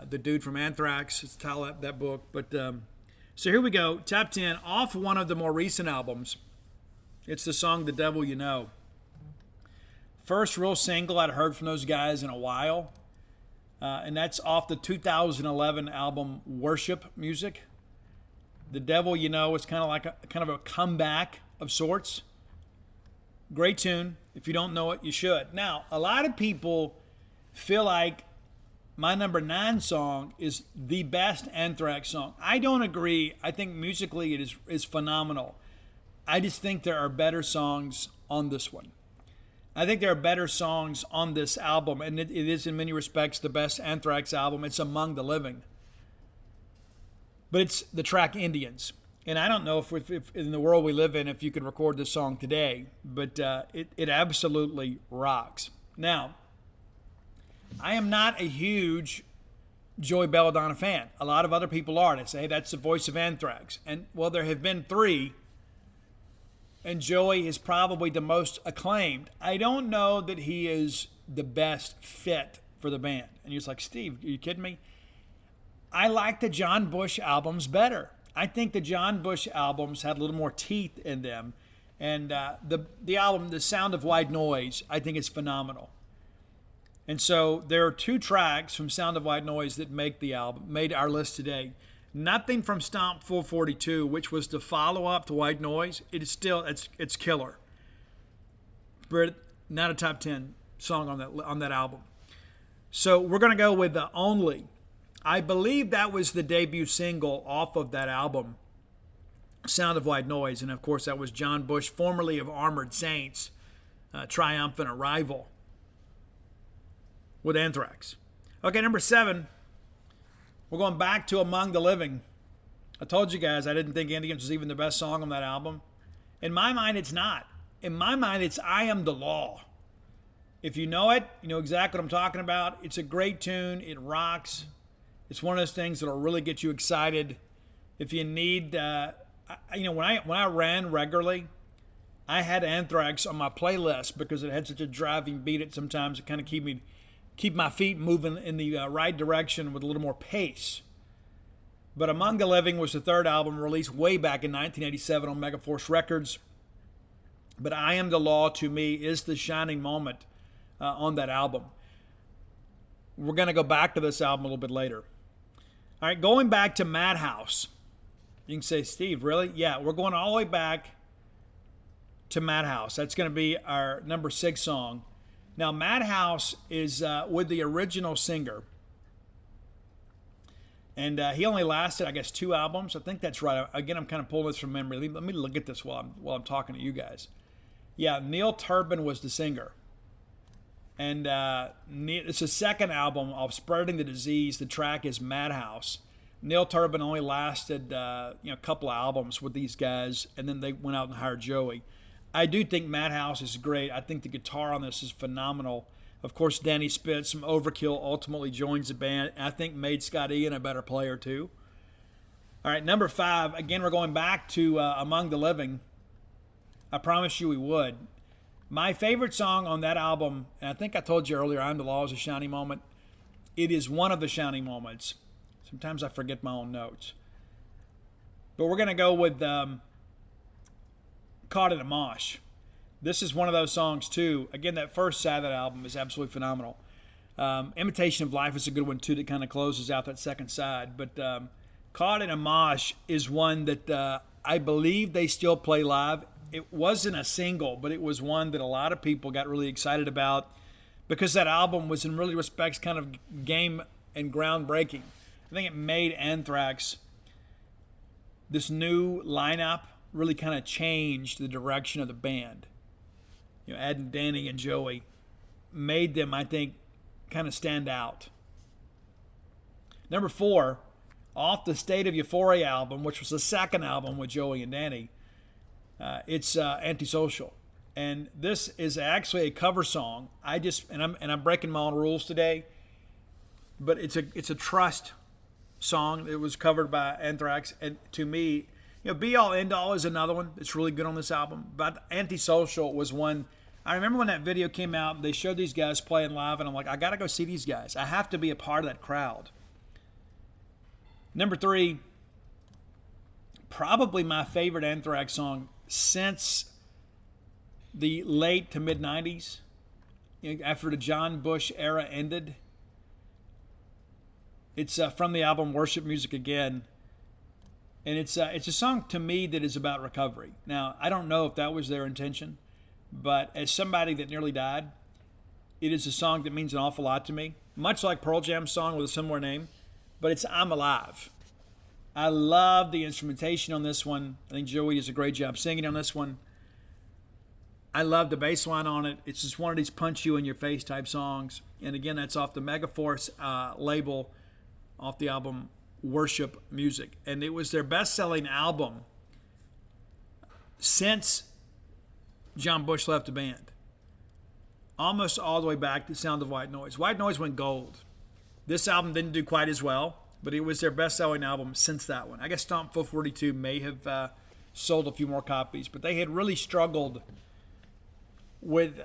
Speaker 5: The dude from Anthrax, it's the title of that book. But so here we go, top 10, off one of the more recent albums. It's the song The Devil You Know. First real single I'd heard from those guys in a while. And that's off the 2011 album Worship Music. The Devil You Know is kind of a comeback of sorts. Great tune. If you don't know it, you should. Now, a lot of people feel like my number 9 song is the best Anthrax song. I don't agree. I think musically it is phenomenal. I just think there are better songs on this one. I think there are better songs on this album, and it is in many respects the best Anthrax album. It's among the living. But it's the track Indians. And I don't know if in the world we live in, if you could record this song today, but it absolutely rocks. Now, I am not a huge Joey Belladonna fan. A lot of other people are. They say, hey, that's the voice of Anthrax. And, well, there have been 3, and Joey is probably the most acclaimed. I don't know that he is the best fit for the band. And you're just like, Steve, are you kidding me? I like the John Bush albums better. I think the John Bush albums had a little more teeth in them. And the album, The Sound of White Noise, I think is phenomenal. And so there are 2 tracks from Sound of White Noise that made our list today. Nothing from Stomp 442, which was the follow-up to White Noise. It is still, it's killer. But not a top 10 song on that album. So we're going to go with the Only. I believe that was the debut single off of that album, Sound of White Noise. And, of course, that was John Bush, formerly of Armored Saints, triumphant arrival with Anthrax. Okay, number 7, we're going back to Among the Living. I told you guys I didn't think Indians was even the best song on that album. In my mind, it's not. In my mind, it's I Am the Law. If you know it, you know exactly what I'm talking about. It's a great tune. It rocks. It's one of those things that'll really get you excited. If you need, when I ran regularly, I had Anthrax on my playlist because it had such a driving beat. It sometimes it kind of keep my feet moving in the right direction with a little more pace. But Among the Living was the 3rd album released way back in 1987 on Megaforce Records. But I Am the Law, to me, is the shining moment on that album. We're going to go back to this album a little bit later. All right, going back to Madhouse. You can say, Steve, really? Yeah, we're going all the way back to Madhouse. That's going to be our number 6 song. Now, Madhouse is with the original singer. And he only lasted, I guess, 2 albums. I think that's right. Again, I'm kind of pulling this from memory. Let me look at this while I'm talking to you guys. Yeah, Neil Turbin was the singer. And it's the 2nd album of Spreading the Disease. The track is Madhouse. Neil Turbin only lasted a couple of albums with these guys, and then they went out and hired Joey. I do think Madhouse is great. I think the guitar on this is phenomenal. Of course, Danny Spitz from Overkill ultimately joins the band. I think made Scott Ian a better player too. All right, number 5. Again, we're going back to Among the Living. I promised you we would. My favorite song on that album, and I think I told you earlier, I Am the Law is a shining moment. It is one of the shining moments. Sometimes I forget my own notes. But we're going to go with Caught in a Mosh. This is one of those songs, too. Again, that first side of that album is absolutely phenomenal. Imitation of Life is a good one, too, that kind of closes out that second side. But Caught in a Mosh is one that I believe they still play live. It wasn't a single, but it was one that a lot of people got really excited about because that album was in really respects kind of game and groundbreaking. I think it made Anthrax, this new lineup, really kind of changed the direction of the band. Adding Danny and Joey made them, I think, kind of stand out. Number 4, off the State of Euphoria album, which was the second album with Joey and Danny, it's Antisocial. And this is actually a cover song. I'm breaking my own rules today, but it's a Trust song. It was covered by Anthrax, and to me, Be All End All is another one that's really good on this album. But Antisocial was one. I remember when that video came out, they showed these guys playing live, and I'm like, I got to go see these guys. I have to be a part of that crowd. Number 3, probably my favorite Anthrax song since the late to mid-'90s, after the John Bush era ended. It's from the album Worship Music Again. And it's a song to me that is about recovery. Now, I don't know if that was their intention, but as somebody that nearly died, it is a song that means an awful lot to me. Much like Pearl Jam's song with a similar name, but it's I'm Alive. I love the instrumentation on this one. I think Joey does a great job singing on this one. I love the bass line on it. It's just one of these punch-you-in-your-face type songs. And again, that's off the Megaforce label, off the album Worship Music. And it was their best-selling album since John Bush left the band. Almost all the way back to Sound of White Noise. White Noise went gold. This album didn't do quite as well, but it was their best-selling album since that one. I guess Stomp 442 may have sold a few more copies, but they had really struggled with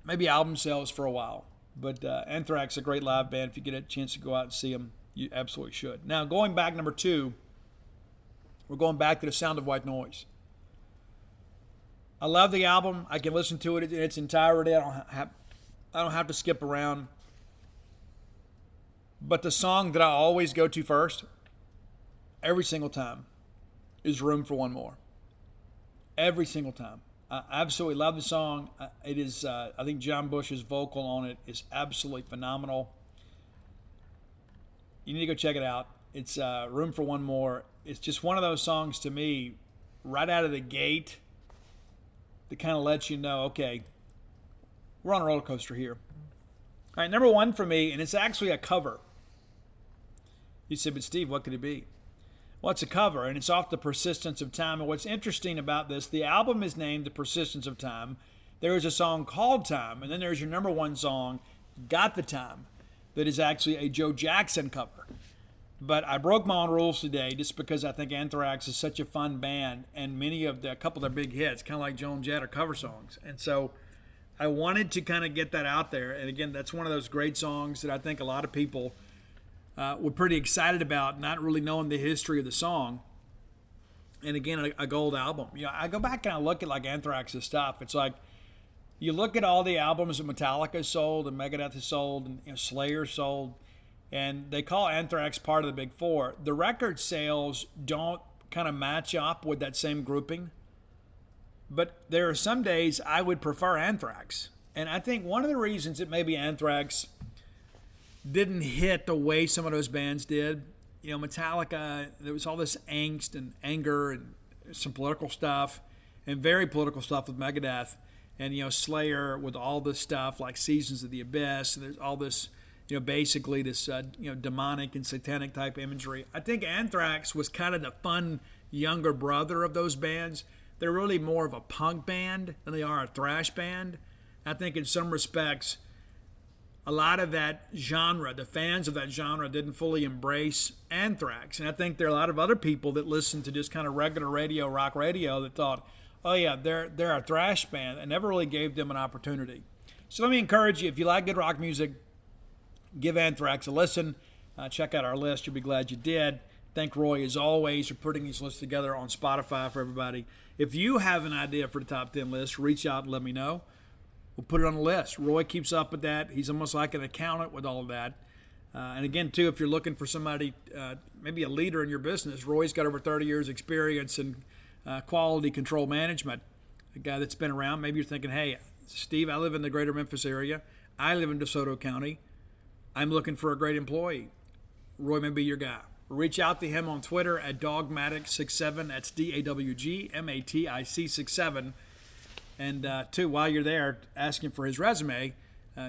Speaker 5: maybe album sales for a while. But Anthrax is a great live band. If you get a chance to go out and see them, you absolutely should. Now, going back, number 2, we're going back to the Sound of White Noise. I love the album. I can listen to it in its entirety. I don't have to skip around. But the song that I always go to first, every single time, is Room for One More. Every single time. I absolutely love the song. It is. I think John Bush's vocal on it is absolutely phenomenal. You need to go check it out. It's Room for One More. It's just one of those songs to me, right out of the gate, that kind of lets you know, okay, we're on a roller coaster here. All right, number 1 for me, and it's actually a cover. You said, but Steve, what could it be? Well, it's a cover, and it's off The Persistence of Time. And what's interesting about this, the album is named The Persistence of Time. There is a song called Time, and then there's your number 1 song, Got the Time, that is actually a Joe Jackson cover. But I broke my own rules today just because I think Anthrax is such a fun band, and a couple of their big hits, kind of like Joan Jett, are cover songs. And so I wanted to kind of get that out there. And again, that's one of those great songs that I think a lot of people were pretty excited about, not really knowing the history of the song. And again, a gold album. I go back and I look at like Anthrax's stuff. It's like you look at all the albums that Metallica sold and Megadeth has sold and Slayer sold, and they call Anthrax part of the Big Four. The record sales don't kind of match up with that same grouping. But there are some days I would prefer Anthrax. And I think one of the reasons that maybe Anthrax didn't hit the way some of those bands did, Metallica, there was all this angst and anger and some political stuff, and very political stuff with Megadeth. And, Slayer with all this stuff like Seasons of the Abyss. And there's all this, basically this, demonic and satanic type imagery. I think Anthrax was kind of the fun younger brother of those bands. They're really more of a punk band than they are a thrash band. I think in some respects, a lot of that genre, the fans of that genre, didn't fully embrace Anthrax. And I think there are a lot of other people that listened to just kind of regular radio, rock radio, that thought, oh yeah, they're a thrash band, and never really gave them an opportunity. So let me encourage you, if you like good rock music, give Anthrax a listen. Check out our list. You'll be glad you did. Thank Roy, as always, for putting these lists together on Spotify for everybody. If you have an idea for the top 10 list, reach out and let me know. we'll put it on the list. Roy keeps up with that. He's almost like an accountant with all of that. And again, too, if you're looking for somebody, maybe a leader in your business, Roy's got over 30 years experience in quality control management, a guy that's been around. Maybe you're thinking, hey, Steve, I live in the greater Memphis area. I live in DeSoto County. I'm looking for a great employee. Roy may be your guy. Reach out to him on Twitter at Dogmatic67. That's DAWGMATIC 67. And two, while you're there asking for his resume,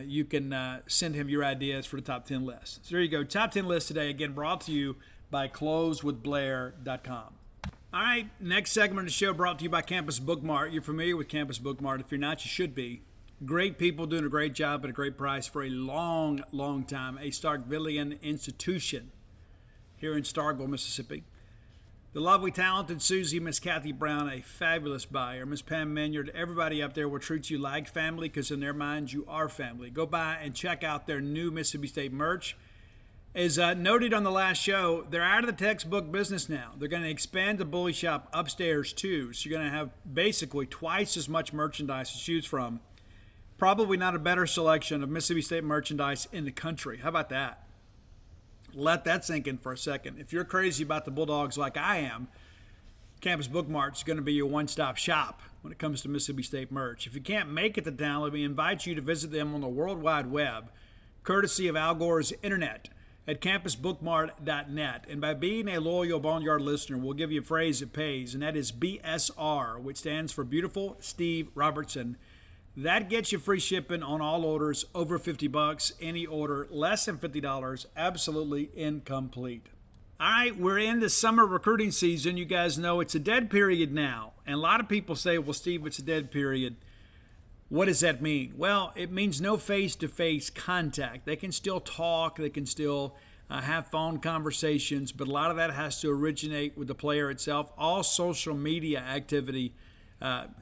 Speaker 5: you can send him your ideas for the top 10 list. So there you go. Top 10 list today, again, brought to you by closewithblair.com. All right, next segment of the show brought to you by Campus Bookmart. You're familiar with Campus Bookmart. If you're not, you should be. Great people doing a great job at a great price for a long, long time. A Starkvillian institution here in Starkville, Mississippi. The lovely, talented Susie, Miss Kathy Brown, a fabulous buyer. Miss Pam Minyard, everybody up there will treat you like family because in their minds you are family. Go by and check out their new Mississippi State merch. As noted on the last show, they're out of the textbook business now. They're going to expand the Bully Shop upstairs too. So you're going to have basically twice as much merchandise to choose from. Probably not a better selection of Mississippi State merchandise in the country. How about that? Let that sink in for a second. If you're crazy about the Bulldogs like I am, Campus Bookmart is going to be your one-stop shop when it comes to Mississippi State merch. If you can't make it to town, let me invite you to visit them on the World Wide Web, courtesy of Al Gore's Internet at campusbookmart.net. And by being a loyal Boneyard listener, we'll give you a phrase that pays, and that is BSR, which stands for Beautiful Steve Robertson. That gets you free shipping on all orders over $50. Any order less than $50, absolutely incomplete. All right, we're in the summer recruiting season. You guys know it's a dead period now. And a lot of people say, well, Steve, it's a dead period. What does that mean? Well, it means no face-to-face contact. They can still talk. They can still have phone conversations. But a lot of that has to originate with the player itself. All social media activity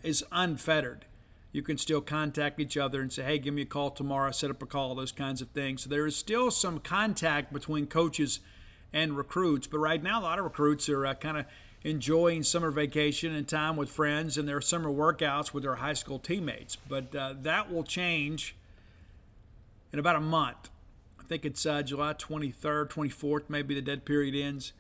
Speaker 5: is unfettered. You can still contact each other and say, hey, give me a call tomorrow, set up a call, those kinds of things. So there is still some contact between coaches and recruits. But right now, a lot of recruits are kind of enjoying summer vacation and time with friends and their summer workouts with their high school teammates. But that will change in about a month. I think it's July 23rd, 24th, maybe the dead period ends.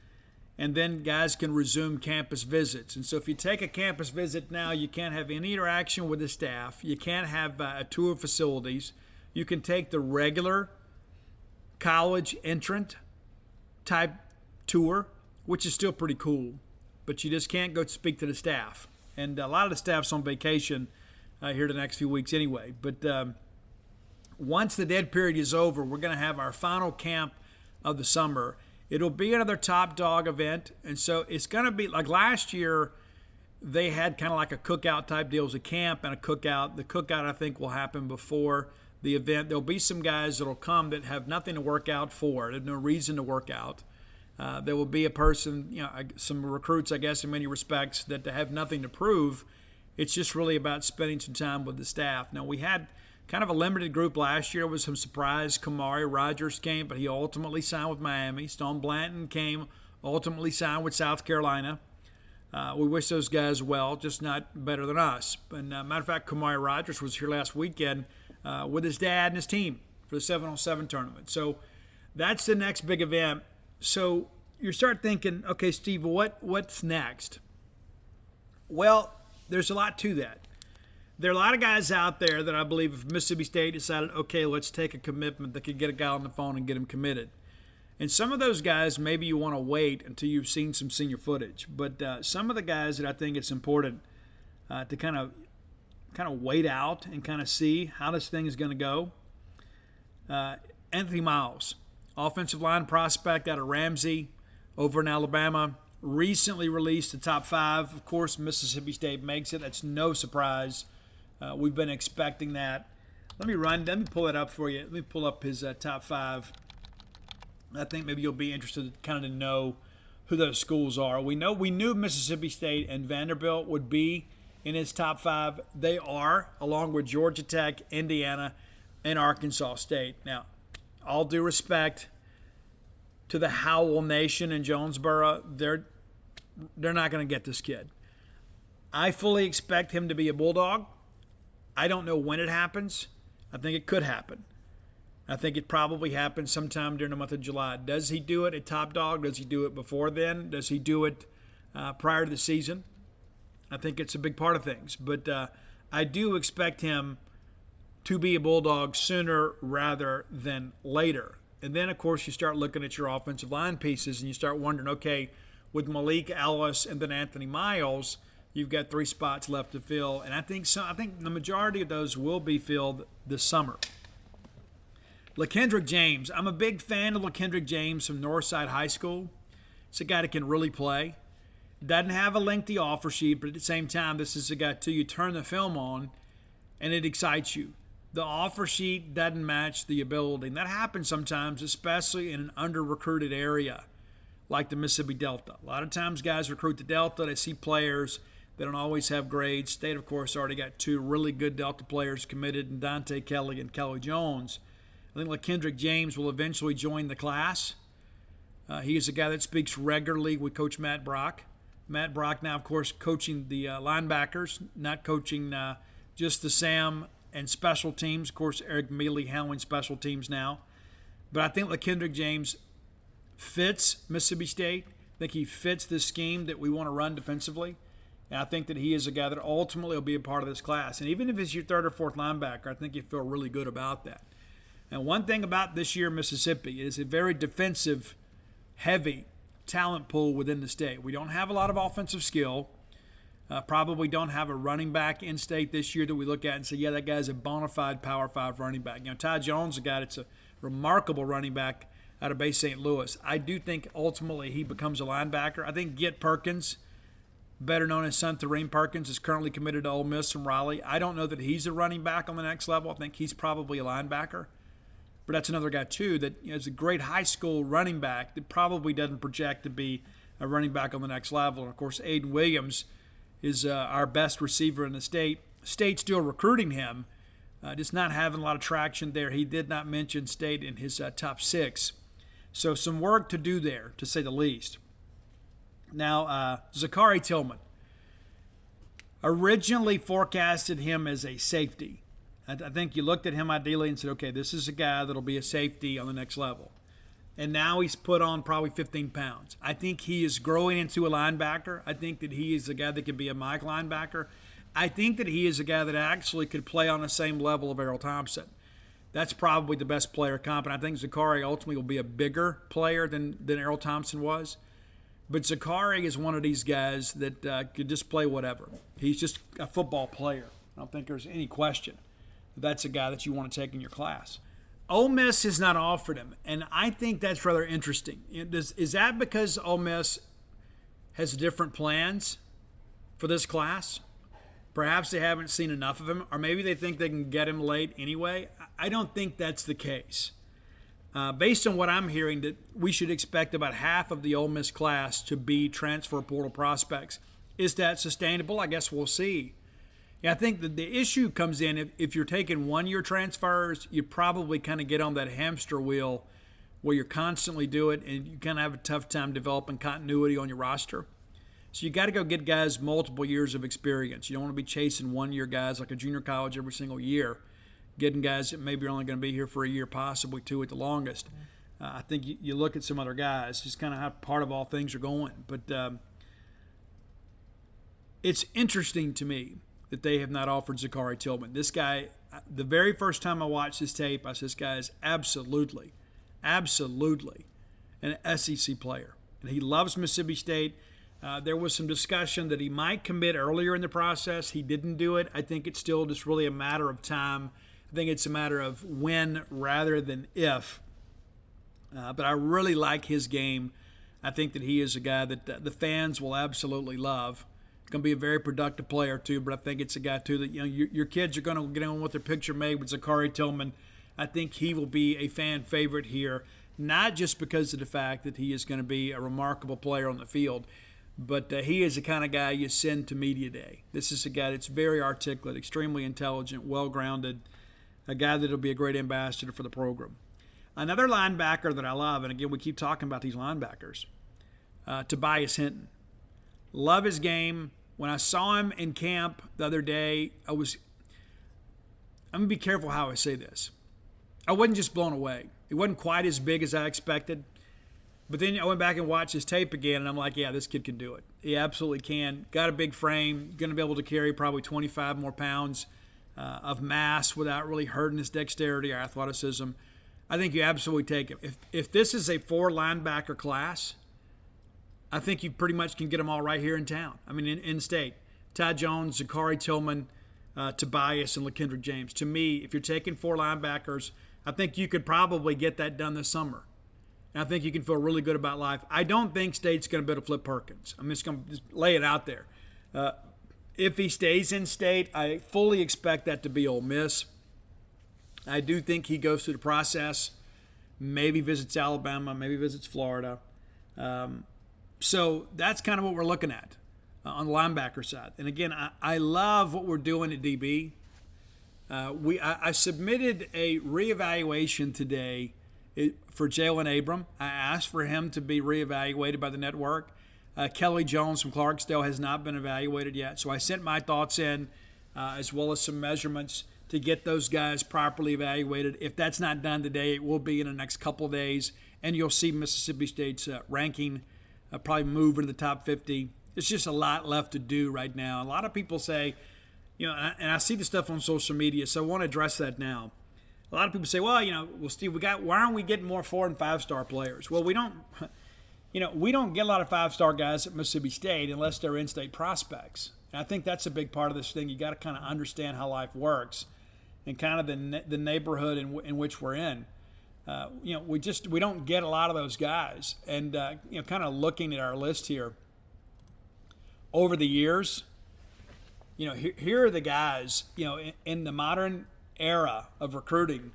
Speaker 5: And then guys can resume campus visits. And so if you take a campus visit now, you can't have any interaction with the staff. You can't have a tour of facilities. You can take the regular college entrant type tour, which is still pretty cool. But you just can't go speak to the staff. And a lot of the staff's on vacation here the next few weeks anyway. But once the dead period is over, we're going to have our final camp of the summer. It'll be another top dog event, and so it's going to be like last year. They had kind of like a cookout type deal. It was a camp and a cookout. The cookout, I think, will happen before the event. There'll be some guys that'll come that have nothing to work out for. There's no reason to work out. There will be a person, some recruits, I guess, in many respects, that have nothing to prove. It's just really about spending some time with the staff. Now, we had kind of a limited group last year with some surprise. Kamari Rogers came, but he ultimately signed with Miami. Stone Blanton came, ultimately signed with South Carolina. We wish those guys well, just not better than us. And matter of fact, Kamari Rogers was here last weekend with his dad and his team for the 7-on-7 tournament. So that's the next big event. So you start thinking, okay, Steve, what's next? Well, there's a lot to that. There are a lot of guys out there that I believe if Mississippi State decided, okay, let's take a commitment, they could get a guy on the phone and get him committed. And some of those guys, maybe you want to wait until you've seen some senior footage. But some of the guys that I think it's important to kind of wait out and kind of see how this thing is going to go. Anthony Miles, offensive line prospect out of Ramsey over in Alabama, recently released the top 5. Of course, Mississippi State makes it. That's no surprise. We've been expecting that. Let me pull it up for you. Let me pull up his top 5. I think maybe you'll be interested kind of to know who those schools are. We knew Mississippi State and Vanderbilt would be in his top 5. They are, along with Georgia Tech, Indiana, and Arkansas State. Now, all due respect to the Howell Nation in Jonesboro, they're not going to get this kid. I fully expect him to be a Bulldog. I don't know when it happens. I think it could happen. I think it probably happens sometime during the month of July. Does he do it at Top Dog? Does he do it before then? Does he do it prior to the season? I think it's a big part of things. But I do expect him to be a Bulldog sooner rather than later. And then, of course, you start looking at your offensive line pieces and you start wondering, okay, with Malik Ellis and then Anthony Miles, you've got 3 spots left to fill. And I think the majority of those will be filled this summer. Lekendra James. I'm a big fan of Lekendra James from Northside High School. It's a guy that can really play. Doesn't have a lengthy offer sheet, but at the same time, this is a guy, too, you turn the film on, and it excites you. The offer sheet doesn't match the ability. And that happens sometimes, especially in an under-recruited area like the Mississippi Delta. A lot of times guys recruit the Delta. They see players that don't always have grades. State, of course, already got 2 really good Delta players committed in Dante Kelly and Kelly Jones. I think Lekendra James will eventually join the class. He is a guy that speaks regularly with Coach Matt Brock. Matt Brock now, of course, coaching the linebackers, not coaching just the Sam and special teams. Of course, Eric Mealy handling special teams now. But I think Lekendra James fits Mississippi State. I think he fits the scheme that we want to run defensively. And I think that he is a guy that ultimately will be a part of this class. And even if it's your 3rd or 4th linebacker, I think you feel really good about that. And one thing about this year Mississippi is a very defensive-heavy talent pool within the state. We don't have a lot of offensive skill. Probably don't have a running back in state this year that we look at and say, yeah, that guy's a bona fide Power 5 running back. Ty Jones is a guy that's a remarkable running back out of Bay St. Louis. I do think ultimately he becomes a linebacker. I think Get Perkins, better known as son Thareem Perkins, is currently committed to Ole Miss from Raleigh. I don't know that he's a running back on the next level. I think he's probably a linebacker. But that's another guy, too, that is a great high school running back that probably doesn't project to be a running back on the next level. And, of course, Aiden Williams is our best receiver in the state. State's still recruiting him, just not having a lot of traction there. He did not mention State in his top 6. So some work to do there, to say the least. Now, Zachary Tillman. Originally forecasted him as a safety. I think you looked at him ideally and said, okay, this is a guy that'll be a safety on the next level. And now he's put on probably 15 pounds. I think he is growing into a linebacker. I think that he is a guy that can be a Mike linebacker. I think that he is a guy that actually could play on the same level of Errol Thompson. That's probably the best player comp. And I think Zachary ultimately will be a bigger player than Errol Thompson was. But Zachary is one of these guys that could just play whatever. He's just a football player. I don't think there's any question. That's a guy that you want to take in your class. Ole Miss has not offered him, and I think that's rather interesting. Is that because Ole Miss has different plans for this class? Perhaps they haven't seen enough of him, or maybe they think they can get him late anyway. I don't think that's the case. Based on what I'm hearing, that we should expect about half of the Ole Miss class to be transfer portal prospects. Is that sustainable? I guess we'll see. Yeah, I think that the issue comes in if you're taking one-year transfers, you probably kind of get on that hamster wheel where you're constantly doing it and you kind of have a tough time developing continuity on your roster. So you got to go get guys multiple years of experience. You don't want to be chasing one-year guys like a junior college every single year, getting guys that maybe are only going to be here for a year, possibly 2 at the longest. I think you look at some other guys, just kind of how part of all things are going. But it's interesting to me that they have not offered Zachary Tillman. This guy, the very first time I watched this tape, I said, this guy is absolutely an SEC player. And he loves Mississippi State. There was some discussion that he might commit earlier in the process. He didn't do it. I think it's still just really a matter of time. I think it's a matter of when rather than if. But I really like his game. I think that he is a guy that the fans will absolutely love. Going to be a very productive player too, but I think it's a guy too that your kids are going to get on with their picture made with Zachary Tillman. I think he will be a fan favorite here, not just because of the fact that he is going to be a remarkable player on the field, but he is the kind of guy you send to media day. This is a guy that's very articulate, extremely intelligent, well-grounded, a guy that will be a great ambassador for the program. Another linebacker that I love, and again we keep talking about these linebackers, Tobias Hinton. Love his game. When I saw him in camp the other day, I'm going to be careful how I say this. I wasn't just blown away. It wasn't quite as big as I expected. But then I went back and watched his tape again, and I'm like, yeah, this kid can do it. He absolutely can. Got a big frame, going to be able to carry probably 25 more pounds of mass without really hurting his dexterity or athleticism. I think you absolutely take him. If this is a 4 linebacker class, I think you pretty much can get them all right here in town. I mean, in state. Ty Jones, Zachary Tillman, Tobias, and Lekendra James. To me, if you're taking 4 linebackers, I think you could probably get that done this summer. And I think you can feel really good about life. I don't think State's going to be able to flip Perkins. I'm just going to lay it out there. If he stays in State, I fully expect that to be Ole Miss. I do think he goes through the process, maybe visits Alabama, maybe visits Florida. So that's kind of what we're looking at on the linebacker side. And again, I love what we're doing at DB. I submitted a reevaluation today for Jalen Abram. I asked for him to be reevaluated by the network. Kelly Jones from Clarksdale has not been evaluated yet. So I sent my thoughts in as well as some measurements to get those guys properly evaluated. If that's not done today, it will be in the next couple of days. And you'll see Mississippi State's ranking probably move into the top 50. It's just a lot left to do right now. A lot of people say, and I see the stuff on social media, so I want to address that now. A lot of people say, well, Steve, why aren't we getting more 4- and 5-star players? Well, we don't get a lot of 5-star guys at Mississippi State unless they're in-state prospects. And I think that's a big part of this thing. You got to kind of understand how life works and kind of the neighborhood in which we're in. We don't get a lot of those guys. And kind of looking at our list here over the years, here are the guys. In the modern era of recruiting,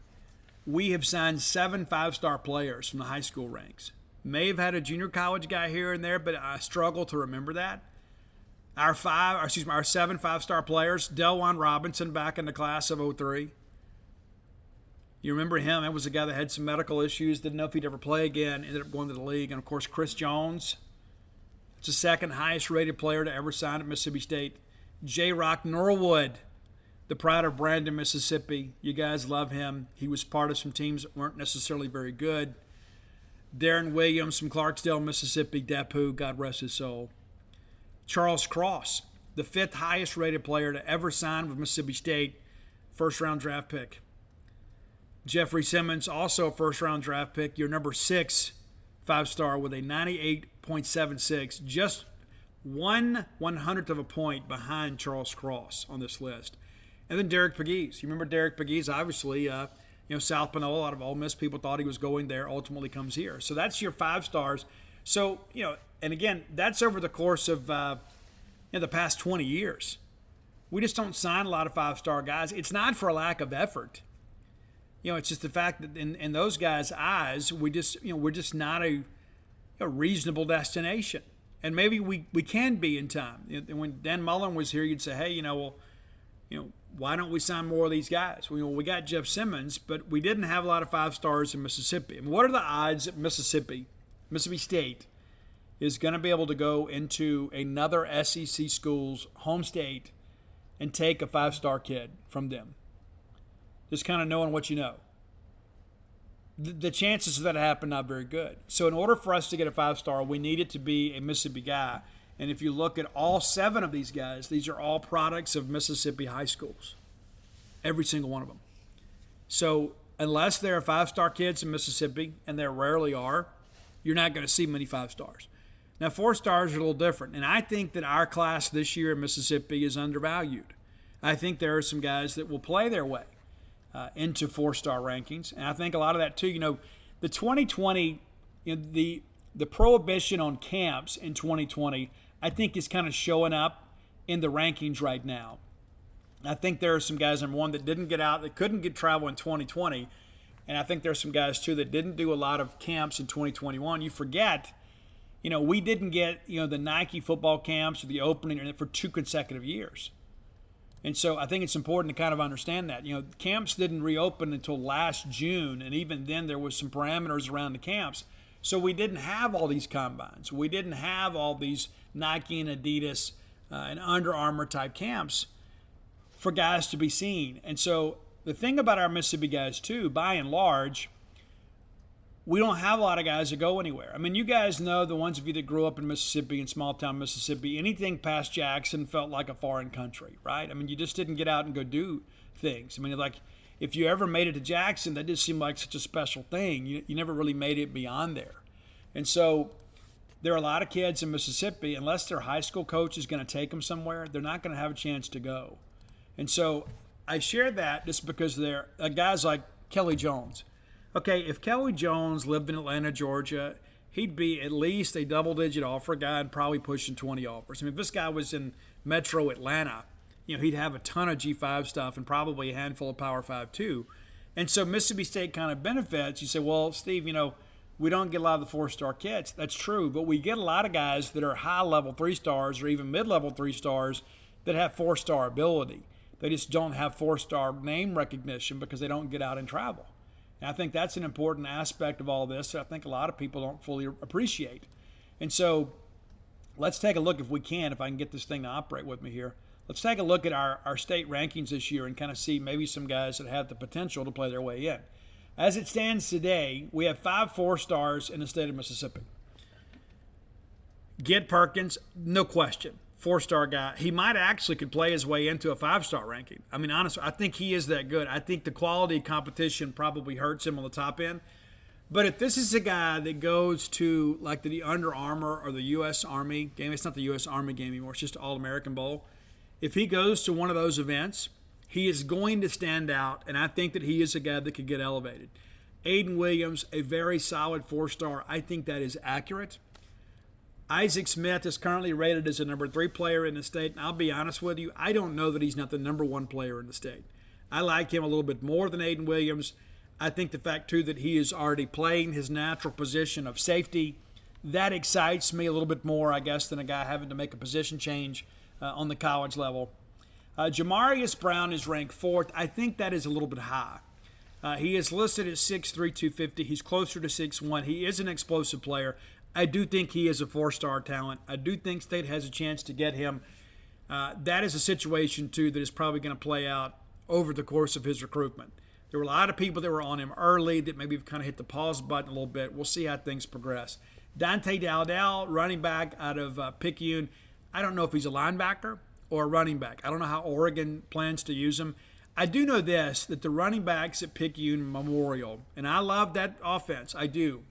Speaker 5: we have signed 7 5-star players from the high school ranks. May have had a junior college guy here and there, but I struggle to remember that. Our 7 5-star players, Delwan Robinson back in the class of 03. You remember him? That was a guy that had some medical issues, didn't know if he'd ever play again, ended up going to the league. And, of course, Chris Jones. It's the 2nd highest rated player to ever sign at Mississippi State. J. Rock Norwood, the pride of Brandon, Mississippi. You guys love him. He was part of some teams that weren't necessarily very good. Darren Williams from Clarksdale, Mississippi. Depu, God rest his soul. Charles Cross, the 5th highest rated player to ever sign with Mississippi State, 1st-round draft pick. Jeffrey Simmons, also a 1st-round draft pick, your number 6 5-star with a 98.76, just 1/100th of a point behind Charles Cross on this list. And then Derrick Pages. You remember Derrick Pages? Obviously, South Panola, a lot of Ole Miss people thought he was going there, ultimately comes here. So that's your 5 stars. So, and again, that's over the course of the past 20 years. We just don't sign a lot of 5-star guys. It's not for a lack of effort. It's just the fact that in those guys' eyes, we're just not a reasonable destination. And maybe we can be in time. When Dan Mullen was here, you'd say, hey, why don't we sign more of these guys? We got Jeff Simmons, but we didn't have a lot of 5-stars in Mississippi. I mean, what are the odds that Mississippi State is going to be able to go into another SEC school's home state and take a 5-star kid from them? Just kind of knowing what you know. The chances of that happen not very good. So in order for us to get a 5-star, we need it to be a Mississippi guy. And if you look at all 7 of these guys, these are all products of Mississippi high schools. Every single one of them. So unless there are 5-star kids in Mississippi, and there rarely are, you're not going to see many 5-stars. Now 4-stars are a little different. And I think that our class this year in Mississippi is undervalued. I think there are some guys that will play their way into 4-star rankings. And I think a lot of that too, the 2020, the prohibition on camps in 2020, I think is kind of showing up in the rankings right now. I think there are some guys, number one, that didn't get out, that couldn't get travel in 2020. And I think there are some guys too that didn't do a lot of camps in 2021. You forget, we didn't get, the Nike football camps or the opening for 2 consecutive years. And so I think it's important to kind of understand that. Camps didn't reopen until last June, and even then there was some parameters around the camps. So we didn't have all these combines. We didn't have all these Nike and Adidas and Under Armour type camps for guys to be seen. And so the thing about our Mississippi guys, too, by and large, we don't have a lot of guys that go anywhere. I mean, you guys know, the ones of you that grew up in Mississippi, in small-town Mississippi, anything past Jackson felt like a foreign country, right? I mean, you just didn't get out and go do things. I mean, like, if you ever made it to Jackson, that just seemed like such a special thing. You never really made it beyond there. And so there are a lot of kids in Mississippi, unless their high school coach is going to take them somewhere, they're not going to have a chance to go. And so I share that just because they're guys like Kelly Jones. Okay, if Kelly Jones lived in Atlanta, Georgia, he'd be at least a double-digit offer guy and probably pushing 20 offers. I mean, if this guy was in Metro Atlanta, he'd have a ton of G5 stuff and probably a handful of Power 5 too. And so Mississippi State kind of benefits. You say, well, Steve, we don't get a lot of the four-star kids. That's true, but we get a lot of guys that are high-level 3-stars or even mid-level 3-stars that have 4-star ability. They just don't have 4-star name recognition because they don't get out and travel. And I think that's an important aspect of all this that I think a lot of people don't fully appreciate. And so let's take a look, if I can get this thing to operate with me here. Let's take a look at our state rankings this year and kind of see maybe some guys that have the potential to play their way in. As it stands today, we have 5 4-stars in the state of Mississippi. Gid Perkins, no question, 4-star guy. He might actually could play his way into a 5-star ranking. I mean, honestly, I think he is that good. I think the quality of competition probably hurts him on the top end. But if this is a guy that goes to like the Under Armour or the U.S. Army game, it's not the U.S. Army game anymore, it's just All-American Bowl. If he goes to one of those events, he is going to stand out, and I think that he is a guy that could get elevated. Aiden Williams, a very solid 4-star. I think that is accurate. Isaac Smith is currently rated as a number 3 player in the state, and I'll be honest with you, I don't know that he's not the number 1 player in the state. I like him a little bit more than Aiden Williams. I think the fact, too, that he is already playing his natural position of safety, that excites me a little bit more, I guess, than a guy having to make a position change on the college level. Jamarius Brown is ranked 4th. I think that is a little bit high. He is listed at 6'3", 250. He's closer to 6'1". He is an explosive player. I do think he is a 4-star talent. I do think State has a chance to get him. That is a situation, too, that is probably going to play out over the course of his recruitment. There were a lot of people that were on him early that maybe have kind of hit the pause button a little bit. We'll see how things progress. Dante Dowdell, running back out of Picayune. I don't know if he's a linebacker or a running back. I don't know how Oregon plans to use him. I do know this, that the running backs at Picayune Memorial, and I love that offense, I do.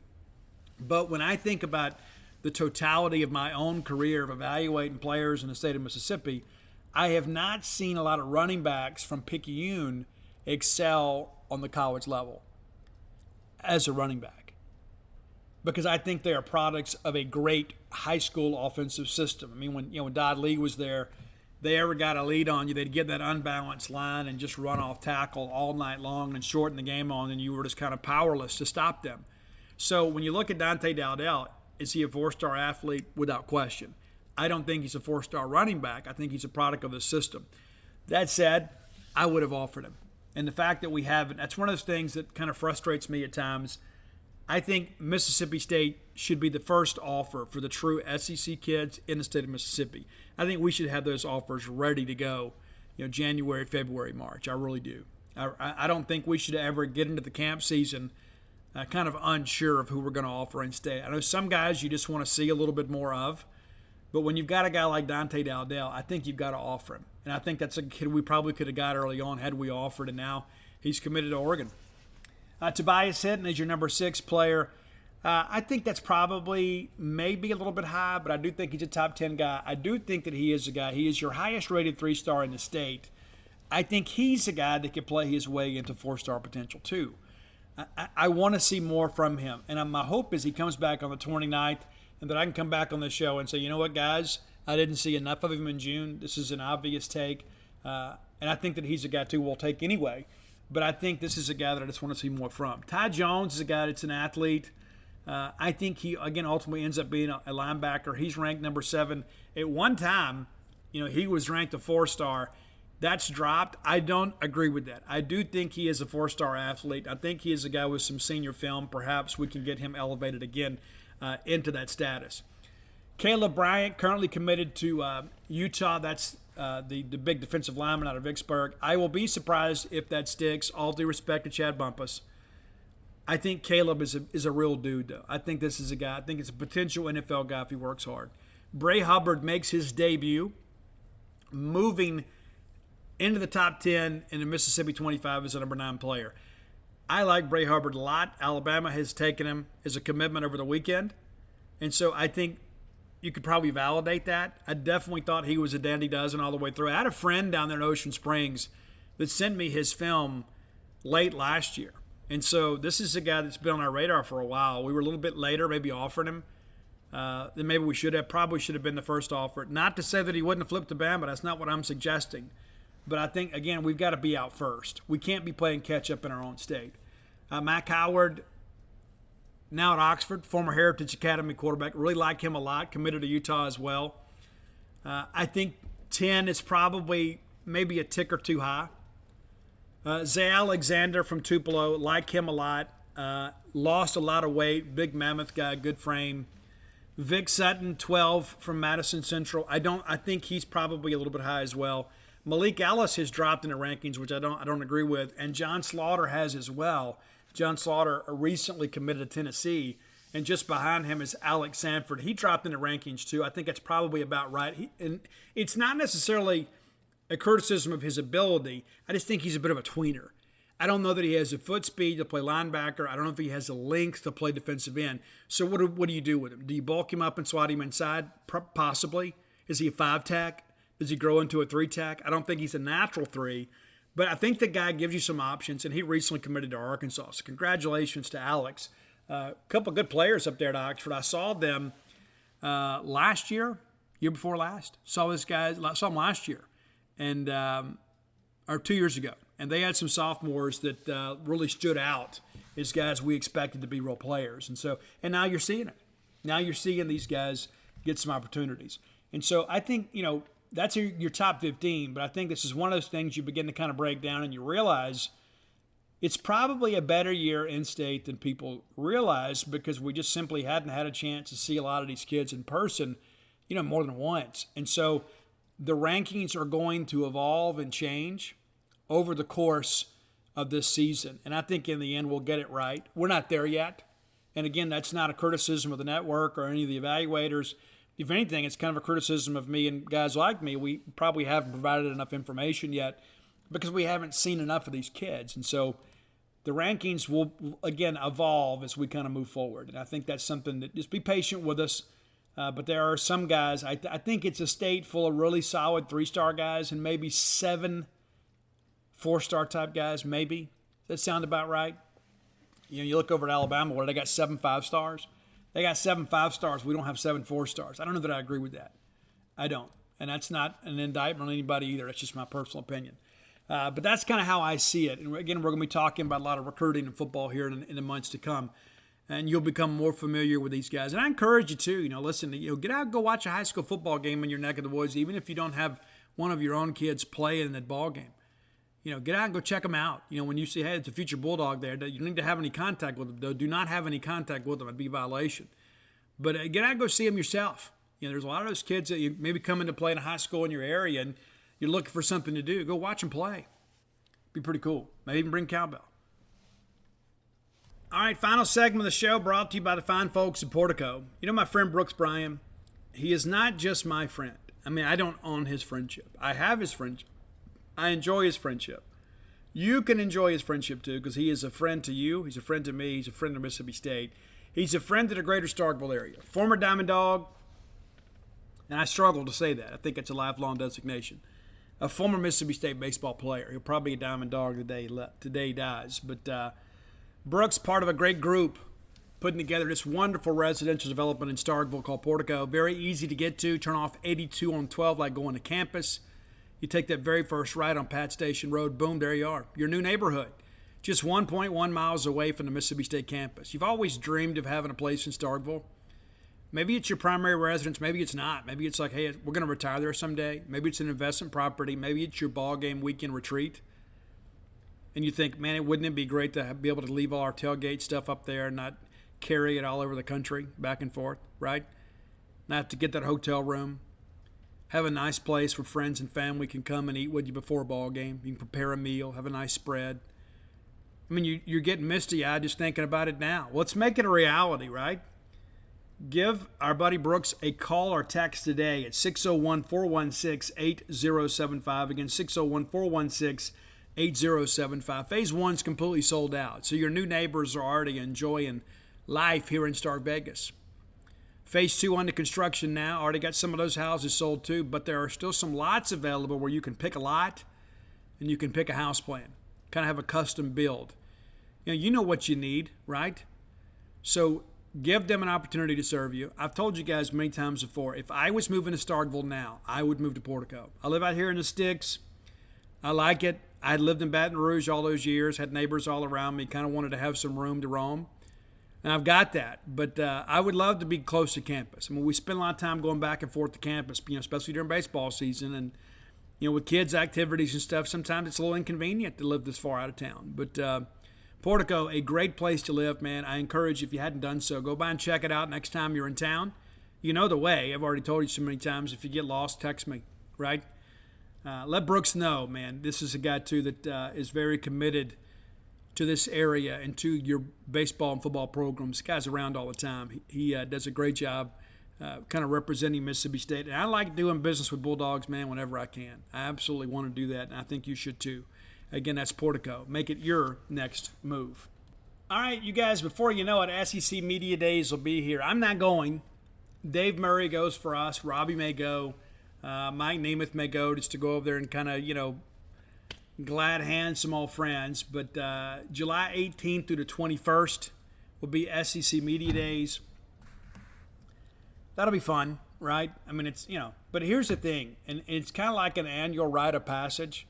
Speaker 5: But when I think about the totality of my own career of evaluating players in the state of Mississippi, I have not seen a lot of running backs from Picayune excel on the college level as a running back, because I think they are products of a great high school offensive system. I mean, when Dodd Lee was there, they ever got a lead on you, they'd get that unbalanced line and just run off tackle all night long and shorten the game on, and you were just kind of powerless to stop them. So when you look at Dante Dowdell, is he a 4-star athlete? Without question. I don't think he's a 4-star running back. I think he's a product of the system. That said, I would have offered him. And the fact that we haven't, that's one of those things that kind of frustrates me at times. I think Mississippi State should be the first offer for the true SEC kids in the state of Mississippi. I think we should have those offers ready to go, January, February, March. I really do. I don't think we should ever get into the camp season kind of unsure of who we're going to offer in state. I know some guys you just want to see a little bit more of, but when you've got a guy like Dante Dowdell, I think you've got to offer him. And I think that's a kid we probably could have got early on had we offered, and now he's committed to Oregon. Tobias Hinton is your number 6 player. I think that's probably maybe a little bit high, but I do think he's a top 10 guy. I do think that he is a guy. He is your highest rated 3-star in the state. I think he's a guy that could play his way into 4-star potential too. I want to see more from him. And my hope is he comes back on the 29th and that I can come back on the show and say, you know what, guys, I didn't see enough of him in June. This is an obvious take. And I think that he's a guy, too, we'll take anyway. But I think this is a guy that I just want to see more from. Ty Jones is a guy that's an athlete. I think he, again, ultimately ends up being a linebacker. He's ranked number 7. At one time, he was ranked a 4-star. That's dropped. I don't agree with that. I do think he is a 4-star athlete. I think he is a guy with some senior film. Perhaps we can get him elevated again into that status. Caleb Bryant, currently committed to Utah. That's the big defensive lineman out of Vicksburg. I will be surprised if that sticks. All due respect to Chad Bumpus. I think Caleb is a real dude, though. I think this is a guy. I think it's a potential NFL guy if he works hard. Bray Hubbard makes his debut, moving into the top 10 in the Mississippi 25 as a number 9 player. I like Bray Hubbard a lot. Alabama has taken him as a commitment over the weekend. And so I think you could probably validate that. I definitely thought he was a dandy dozen all the way through. I had a friend down there in Ocean Springs that sent me his film late last year. And so this is a guy that's been on our radar for a while. We were a little bit later, maybe offered him. Then maybe we probably should have been the first offer. Not to say that he wouldn't have flipped to Bama. That's not what I'm suggesting. But I think, again, we've got to be out first. We can't be playing catch-up in our own state. Mac Howard, now at Oxford, former Heritage Academy quarterback. Really like him a lot. Committed to Utah as well. I think 10 is probably maybe a tick or two high. Zay Alexander from Tupelo, like him a lot. Lost a lot of weight. Big mammoth guy, good frame. Vic Sutton, 12 from Madison Central. I think he's probably a little bit high as well. Malik Ellis has dropped in the rankings, which I don't agree with, and John Slaughter has as well. John Slaughter recently committed to Tennessee, and just behind him is Alex Sanford. He dropped in the rankings too. I think that's probably about right. And it's not necessarily a criticism of his ability. I just think he's a bit of a tweener. I don't know that he has the foot speed to play linebacker. I don't know if he has the length to play defensive end. So what do you do with him? Do you bulk him up and swat him inside? Possibly. Is he a 5-tack? Does he grow into a 3-tack? I don't think he's a natural 3, but I think the guy gives you some options, and he recently committed to Arkansas. So congratulations to Alex. A couple of good players up there at Oxford. I saw them last year before last. Saw them last year, and or 2 years ago, and they had some sophomores that really stood out as guys we expected to be role players. And now you're seeing it. Now you're seeing these guys get some opportunities. And so I think, that's your top 15, but I think this is one of those things you begin to kind of break down and you realize it's probably a better year in state than people realize because we just simply hadn't had a chance to see a lot of these kids in person, more than once. And so the rankings are going to evolve and change over the course of this season. And I think in the end we'll get it right. We're not there yet. And again, that's not a criticism of the network or any of the evaluators. If anything, it's kind of a criticism of me and guys like me. We probably haven't provided enough information yet because we haven't seen enough of these kids. And so the rankings will, again, evolve as we kind of move forward. And I think that's something that just be patient with us. But there are some guys, I think it's a state full of really solid 3-star guys and maybe 7 4-star type guys, maybe. Does that sound about right? You look over at Alabama where they got 7 5-stars. They got 7 5-stars. We don't have 7 4-stars. I don't know that I agree with that. I don't. And that's not an indictment on anybody either. That's just my personal opinion. But that's kind of how I see it. And again, we're going to be talking about a lot of recruiting and football here in the months to come. And you'll become more familiar with these guys. And I encourage you to, listen, get out and go watch a high school football game in your neck of the woods, even if you don't have one of your own kids play in that ball game. Get out and go check them out. When you see, hey, it's a future Bulldog there, you don't need to have any contact with them, though. Do not have any contact with them. It'd be a violation. But get out and go see them yourself. There's a lot of those kids that you maybe come into play in a high school in your area and you're looking for something to do. Go watch them play. Be pretty cool. Maybe even bring cowbell. All right, final segment of the show brought to you by the fine folks at Portico. My friend Brooks Bryan, he is not just my friend. I don't own his friendship. I have his friendship. I enjoy his friendship. You can enjoy his friendship too because he is a friend to you. He's a friend to me. He's a friend to Mississippi State. He's a friend to the greater Starkville area. Former Diamond Dog, and I struggle to say that. I think it's a lifelong designation. A former Mississippi State baseball player. He'll probably be a Diamond Dog today he dies. But Brooks, part of a great group, putting together this wonderful residential development in Starkville called Portico. Very easy to get to. Turn off 82 on 12 like going to campus. You take that very first right on Pat Station Road, boom, there you are. Your new neighborhood. Just 1.1 miles away from the Mississippi State campus. You've always dreamed of having a place in Starkville. Maybe it's your primary residence. Maybe it's not. Maybe it's like, hey, we're going to retire there someday. Maybe it's an investment property. Maybe it's your ball game weekend retreat. And you think, man, wouldn't it be great to be able to leave all our tailgate stuff up there and not carry it all over the country back and forth, right? Not have to get that hotel room. Have a nice place where friends and family can come and eat with you before a ball game. You can prepare a meal, have a nice spread. I mean, you're getting misty-eyed just thinking about it now. Let's make it a reality, right? Give our buddy Brooks a call or text today at 601-416-8075. Again, 601-416-8075. Phase 1's completely sold out, so your new neighbors are already enjoying life here in Star Vegas. Phase 2 under construction now. Already got some of those houses sold too, but there are still some lots available where you can pick a lot and you can pick a house plan. Kind of have a custom build. You know what you need, right? So give them an opportunity to serve you. I've told you guys many times before, if I was moving to Starkville now, I would move to Portico. I live out here in the sticks. I like it. I lived in Baton Rouge all those years, had neighbors all around me, kind of wanted to have some room to roam. And I've got that, but I would love to be close to campus. I mean, we spend a lot of time going back and forth to campus, especially during baseball season. And, with kids' activities and stuff, sometimes it's a little inconvenient to live this far out of town. But Portico, a great place to live, man. I encourage you, if you hadn't done so, go by and check it out next time you're in town. You know the way. I've already told you so many times. If you get lost, text me, right? Let Brooks know, man. This is a guy, too, that is very committed to this area and to your baseball and football programs. This guy's around all the time. He does a great job kind of representing Mississippi State. And I like doing business with Bulldogs, man, whenever I can. I absolutely want to do that, and I think you should too. Again, that's Portico. Make it your next move. All right, you guys, before you know it, SEC Media Days will be here. I'm not going. Dave Murray goes for us. Robbie may go. Mike Nemeth may go just to go over there and kind of, glad hand some old friends. But July 18th through the 21st will be SEC Media Days. That'll be fun, right? I mean, it's, but here's the thing, and it's kind of like an annual rite of passage.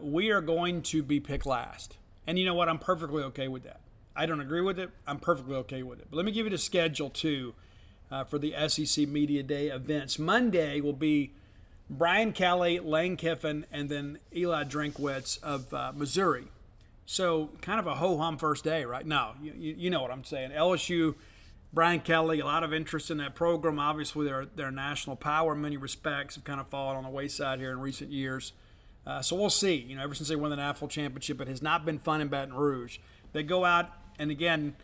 Speaker 5: We are going to be picked last. And you know what? I'm perfectly okay with that. I don't agree with it. I'm perfectly okay with it. But let me give you the schedule, too, for the SEC Media Day events. Monday will be Brian Kelly, Lane Kiffin, and then Eli Drinkwitz of Missouri. So kind of a ho-hum first day, right? No, you know what I'm saying. LSU, Brian Kelly, a lot of interest in that program. Obviously, they're a national power in many respects, have kind of fallen on the wayside here in recent years. So we'll see. Ever since they won the national championship, it has not been fun in Baton Rouge. They go out and, again,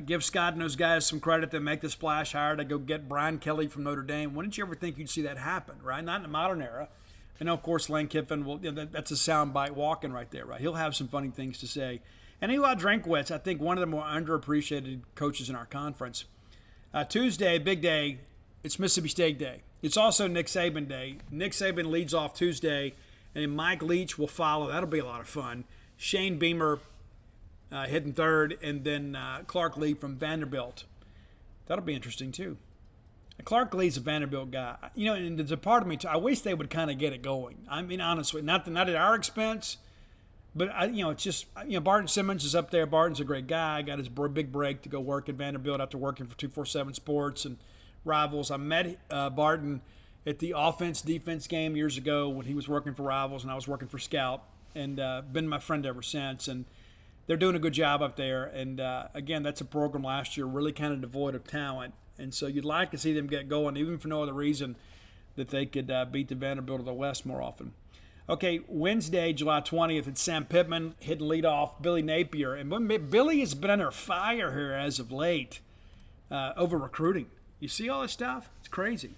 Speaker 5: give Scott and those guys some credit to make the splash hire to go get Brian Kelly from Notre Dame. Wouldn't you ever think you'd see that happen, right? Not in the modern era. And, of course, Lane Kiffin, that's a soundbite walking right there, right? He'll have some funny things to say. And Eli Drinkwitz, I think one of the more underappreciated coaches in our conference. Tuesday, big day, it's Mississippi State Day. It's also Nick Saban Day. Nick Saban leads off Tuesday, and then Mike Leach will follow. That'll be a lot of fun. Shane Beamer hitting third, and then Clark Lee from Vanderbilt. That'll be interesting, too. Clark Lee's a Vanderbilt guy. And there's a part of me, too, I wish they would kind of get it going. I mean, honestly, not at our expense, but, it's just, Barton Simmons is up there. Barton's a great guy. Got his big break to go work at Vanderbilt after working for 247 Sports and Rivals. I met Barton at the offense-defense game years ago when he was working for Rivals and I was working for Scout, and been my friend ever since. And they're doing a good job up there. And, again, that's a program last year really kind of devoid of talent. And so you'd like to see them get going, even for no other reason that they could beat the Vanderbilt of the West more often. Okay, Wednesday, July 20th, it's Sam Pittman hitting leadoff, Billy Napier. And Billy has been under fire here as of late over recruiting. You see all this stuff? It's crazy.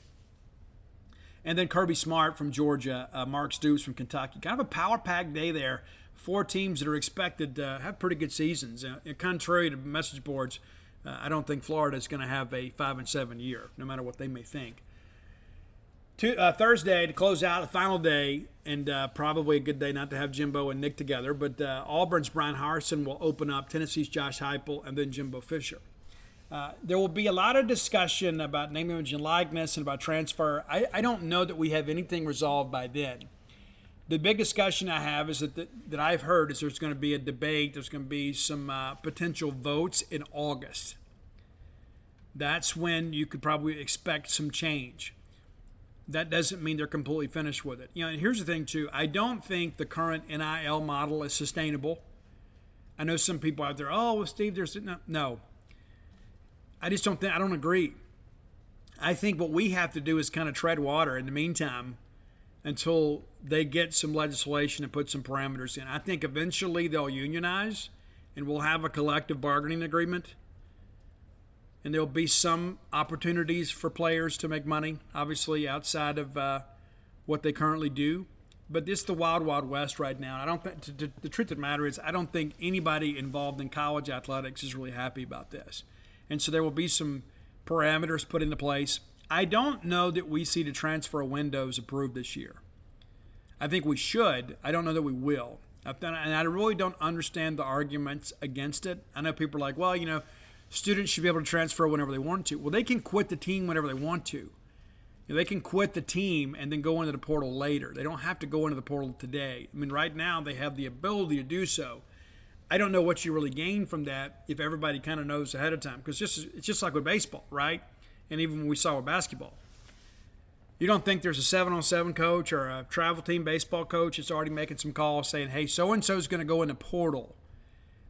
Speaker 5: And then Kirby Smart from Georgia, Mark Stoops from Kentucky. Kind of a power-packed day there. 4 teams that are expected to have pretty good seasons. Contrary to message boards, I don't think Florida is going to have a 5-7 year, no matter what they may think. Thursday to close out the final day, and probably a good day not to have Jimbo and Nick together, but Auburn's Brian Harsin will open up, Tennessee's Josh Heupel, and then Jimbo Fisher. There will be a lot of discussion about name, image, and likeness and about transfer. I don't know that we have anything resolved by then. The big discussion I have is that I've heard is there's going to be a debate, there's going to be some potential votes in August. That's when you could probably expect some change. That doesn't mean they're completely finished with it. And here's the thing, too. I don't think the current NIL model is sustainable. I know some people out there, oh, well, Steve, there's no. I just don't agree. I think what we have to do is kind of tread water in the meantime until they get some legislation and put some parameters in. I think eventually they'll unionize and we'll have a collective bargaining agreement. And there'll be some opportunities for players to make money, obviously outside of what they currently do. But it's the wild, wild west right now. I don't think the truth of the matter is I don't think anybody involved in college athletics is really happy about this. And so there will be some parameters put into place. I don't know that we see the transfer windows approved this year. I think we should. I don't know that we will. And I really don't understand the arguments against it. I know people are like, well, students should be able to transfer whenever they want to. Well, they can quit the team whenever they want to. They can quit the team and then go into the portal later. They don't have to go into the portal today. I mean, right now they have the ability to do so. I don't know what you really gain from that if everybody kind of knows ahead of time. Because it's just like with baseball, right? And even when we saw with basketball. You don't think there's a 7-on-7 coach or a travel team baseball coach that's already making some calls saying, hey, so-and-so is going to go in the portal.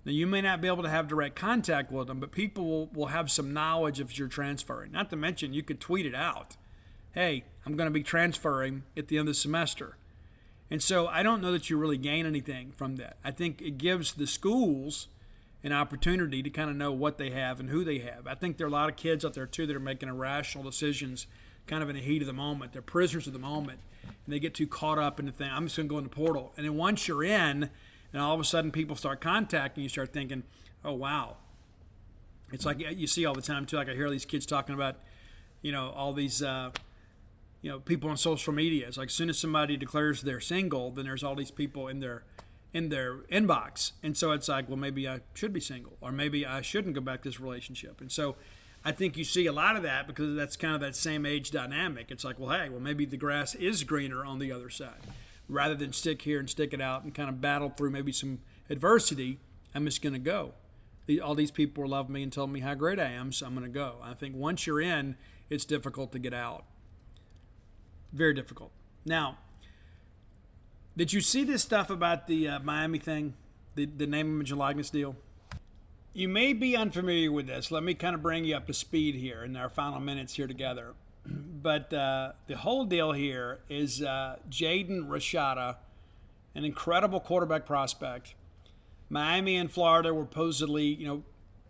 Speaker 5: Now, you may not be able to have direct contact with them, but people will have some knowledge if you're transferring. Not to mention, you could tweet it out. Hey, I'm going to be transferring at the end of the semester. And so I don't know that you really gain anything from that. I think it gives the schools an opportunity to kind of know what they have and who they have. I think there are a lot of kids out there, too, that are making irrational decisions kind of in the heat of the moment. They're prisoners of the moment, and they get too caught up in the thing. I'm just going to go in the portal. And then once you're in, and all of a sudden people start contacting you, start thinking, oh, wow. It's like you see all the time, too. Like I hear these kids talking about, all these, people on social media. It's like as soon as somebody declares they're single, then there's all these people in their inbox. And so it's like, well, maybe I should be single, or maybe I shouldn't go back to this relationship. And so I think you see a lot of that because that's kind of that same age dynamic. It's like, well, hey, maybe the grass is greener on the other side. Rather than stick here and stick it out and kind of battle through maybe some adversity, I'm just going to go. All these people love me and tell me how great I am, so I'm going to go. I think once you're in, it's difficult to get out. Very difficult. Now, did you see this stuff about the Miami thing, the name, image, and likeness deal? You may be unfamiliar with this. Let me kind of bring you up to speed here in our final minutes here together. But the whole deal here is Jaden Rashada, an incredible quarterback prospect. Miami and Florida were supposedly,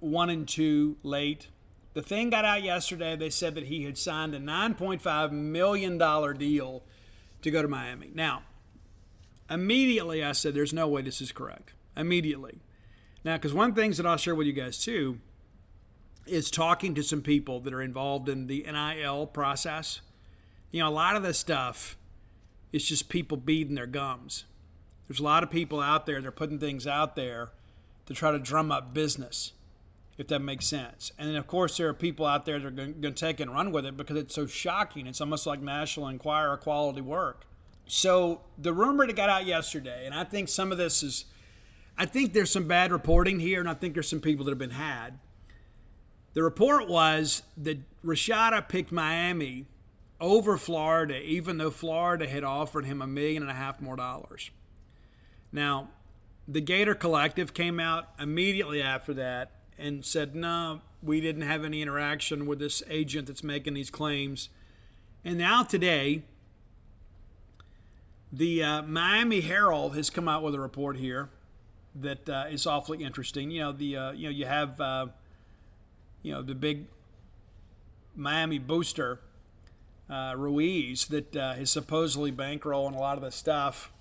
Speaker 5: 1-2 late. The thing got out yesterday. They said that he had signed a $9.5 million deal to go to Miami. Now, immediately I said, there's no way this is correct. Immediately. Now, because one of the things that I'll share with you guys, too, is talking to some people that are involved in the NIL process. A lot of this stuff is just people beating their gums. There's a lot of people out there that are putting things out there to try to drum up business, if that makes sense. And then, of course, there are people out there that are going to take it and run with it because it's so shocking. It's almost like National Enquirer quality work. So the rumor that got out yesterday, and I think some of this is, I think there's some bad reporting here, and I think there's some people that have been had. The report was that Rashada picked Miami over Florida, even though Florida had offered him $1.5 million more. Now, the Gator Collective came out immediately after that and said, no, we didn't have any interaction with this agent that's making these claims. And now today, the Miami Herald has come out with a report here that is awfully interesting. You have the big Miami booster, Ruiz, that is supposedly bankrolling a lot of the stuff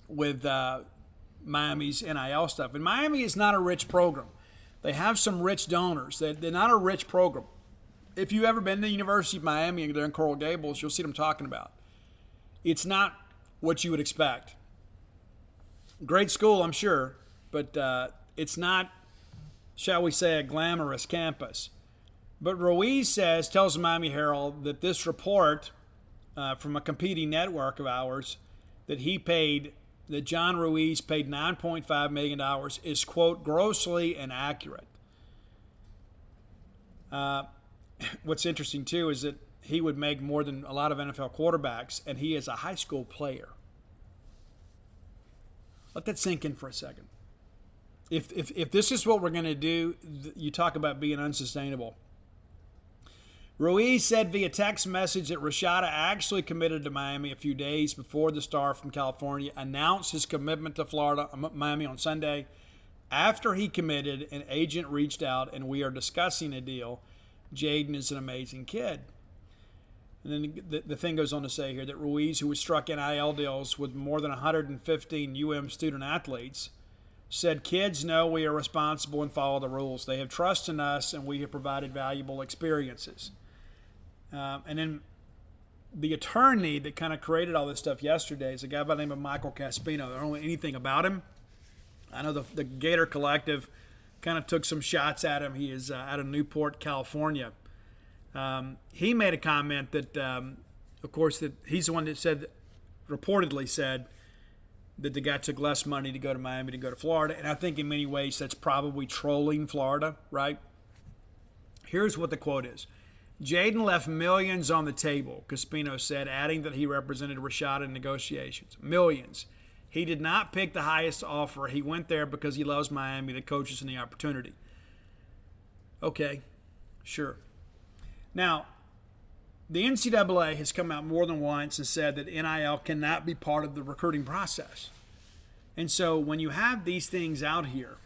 Speaker 5: with Miami's NIL stuff. And Miami is not a rich program. They have some rich donors. They're not a rich program. If you've ever been to the University of Miami and they're in Coral Gables, you'll see what I'm talking about. It's not what you would expect. Great school, I'm sure, but it's not, shall we say, a glamorous campus. But Ruiz tells the Miami Herald that this report from a competing network of ours that John Ruiz paid $9.5 million is, quote, grossly inaccurate. What's interesting, too, is that he would make more than a lot of NFL quarterbacks, and he is a high school player. Let that sink in for a second. If this is what we're going to do, you talk about being unsustainable. Ruiz said via text message that Rashada actually committed to Miami a few days before the star from California announced his commitment to Miami on Sunday. After he committed, an agent reached out and we are discussing a deal. Jaden is an amazing kid. And then the thing goes on to say here that Ruiz, who was struck NIL deals with more than 115 UM student athletes, said, "Kids know we are responsible and follow the rules. They have trust in us and we have provided valuable experiences." And then the attorney that kind of created all this stuff yesterday is a guy by the name of Michael Caspino. I don't know anything about him. I know the Gator Collective kind of took some shots at him. He is out of Newport, California. He made a comment that, of course, that he's the one that reportedly said that the guy took less money to go to Miami to go to Florida. And I think in many ways that's probably trolling Florida, right? Here's what the quote is. Jaden left millions on the table, Caspino said, adding that he represented Rashada in negotiations. Millions. He did not pick the highest offer. He went there because he loves Miami, the coaches, and the opportunity. Okay, sure. Now, the NCAA has come out more than once and said that NIL cannot be part of the recruiting process. And so when you have these things out here,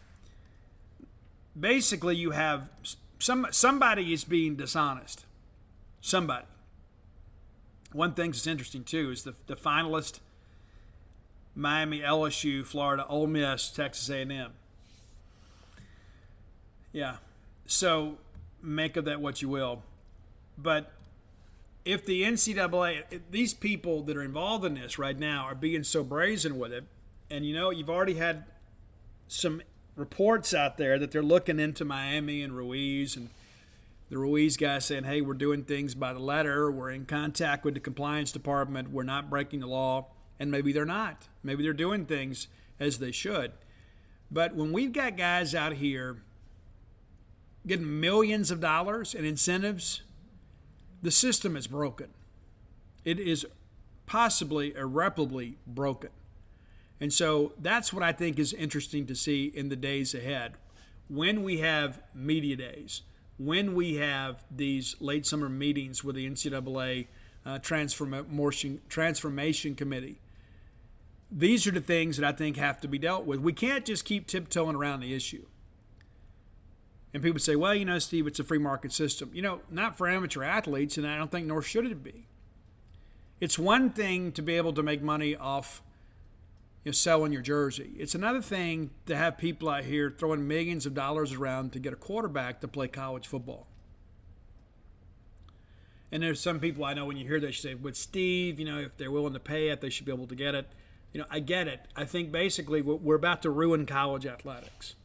Speaker 5: basically you have somebody is being dishonest. Somebody. One thing that's interesting, too, is the finalist, Miami, LSU, Florida, Ole Miss, Texas A&M. Yeah. So make of that what you will. But if the NCAA, these people that are involved in this right now are being so brazen with it, and you've already had some reports out there that they're looking into Miami and Ruiz, and the Ruiz guy saying, hey, we're doing things by the letter, we're in contact with the compliance department, we're not breaking the law, and maybe they're not. Maybe they're doing things as they should. But when we've got guys out here getting millions of dollars in incentives, the system is broken. It is possibly irreparably broken. And so that's what I think is interesting to see in the days ahead. When we have media days, when we have these late summer meetings with the NCAA Transformation Committee, these are the things that I think have to be dealt with. We can't just keep tiptoeing around the issue. And people say, well, Steve, it's a free market system. Not for amateur athletes, and I don't think nor should it be. It's one thing to be able to make money off selling your jersey. It's another thing to have people out here throwing millions of dollars around to get a quarterback to play college football. And there's some people I know when you hear that, you say, but Steve, if they're willing to pay it, they should be able to get it. I get it. I think basically we're about to ruin college athletics.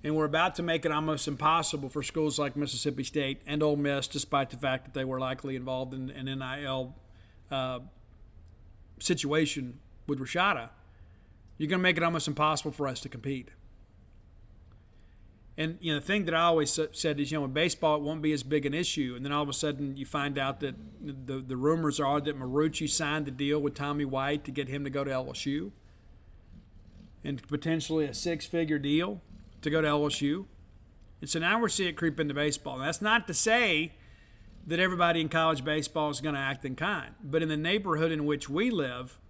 Speaker 5: And we're about to make it almost impossible for schools like Mississippi State and Ole Miss, despite the fact that they were likely involved in an NIL situation with Rashada. You're going to make it almost impossible for us to compete. And, the thing that I always said is, in baseball, it won't be as big an issue. And then all of a sudden you find out that the rumors are that Marucci signed the deal with Tommy White to get him to go to LSU. And potentially a 6-figure deal to go to LSU. And so now we're seeing it creep into baseball. And that's not to say that everybody in college baseball is going to act in kind. But in the neighborhood in which we live,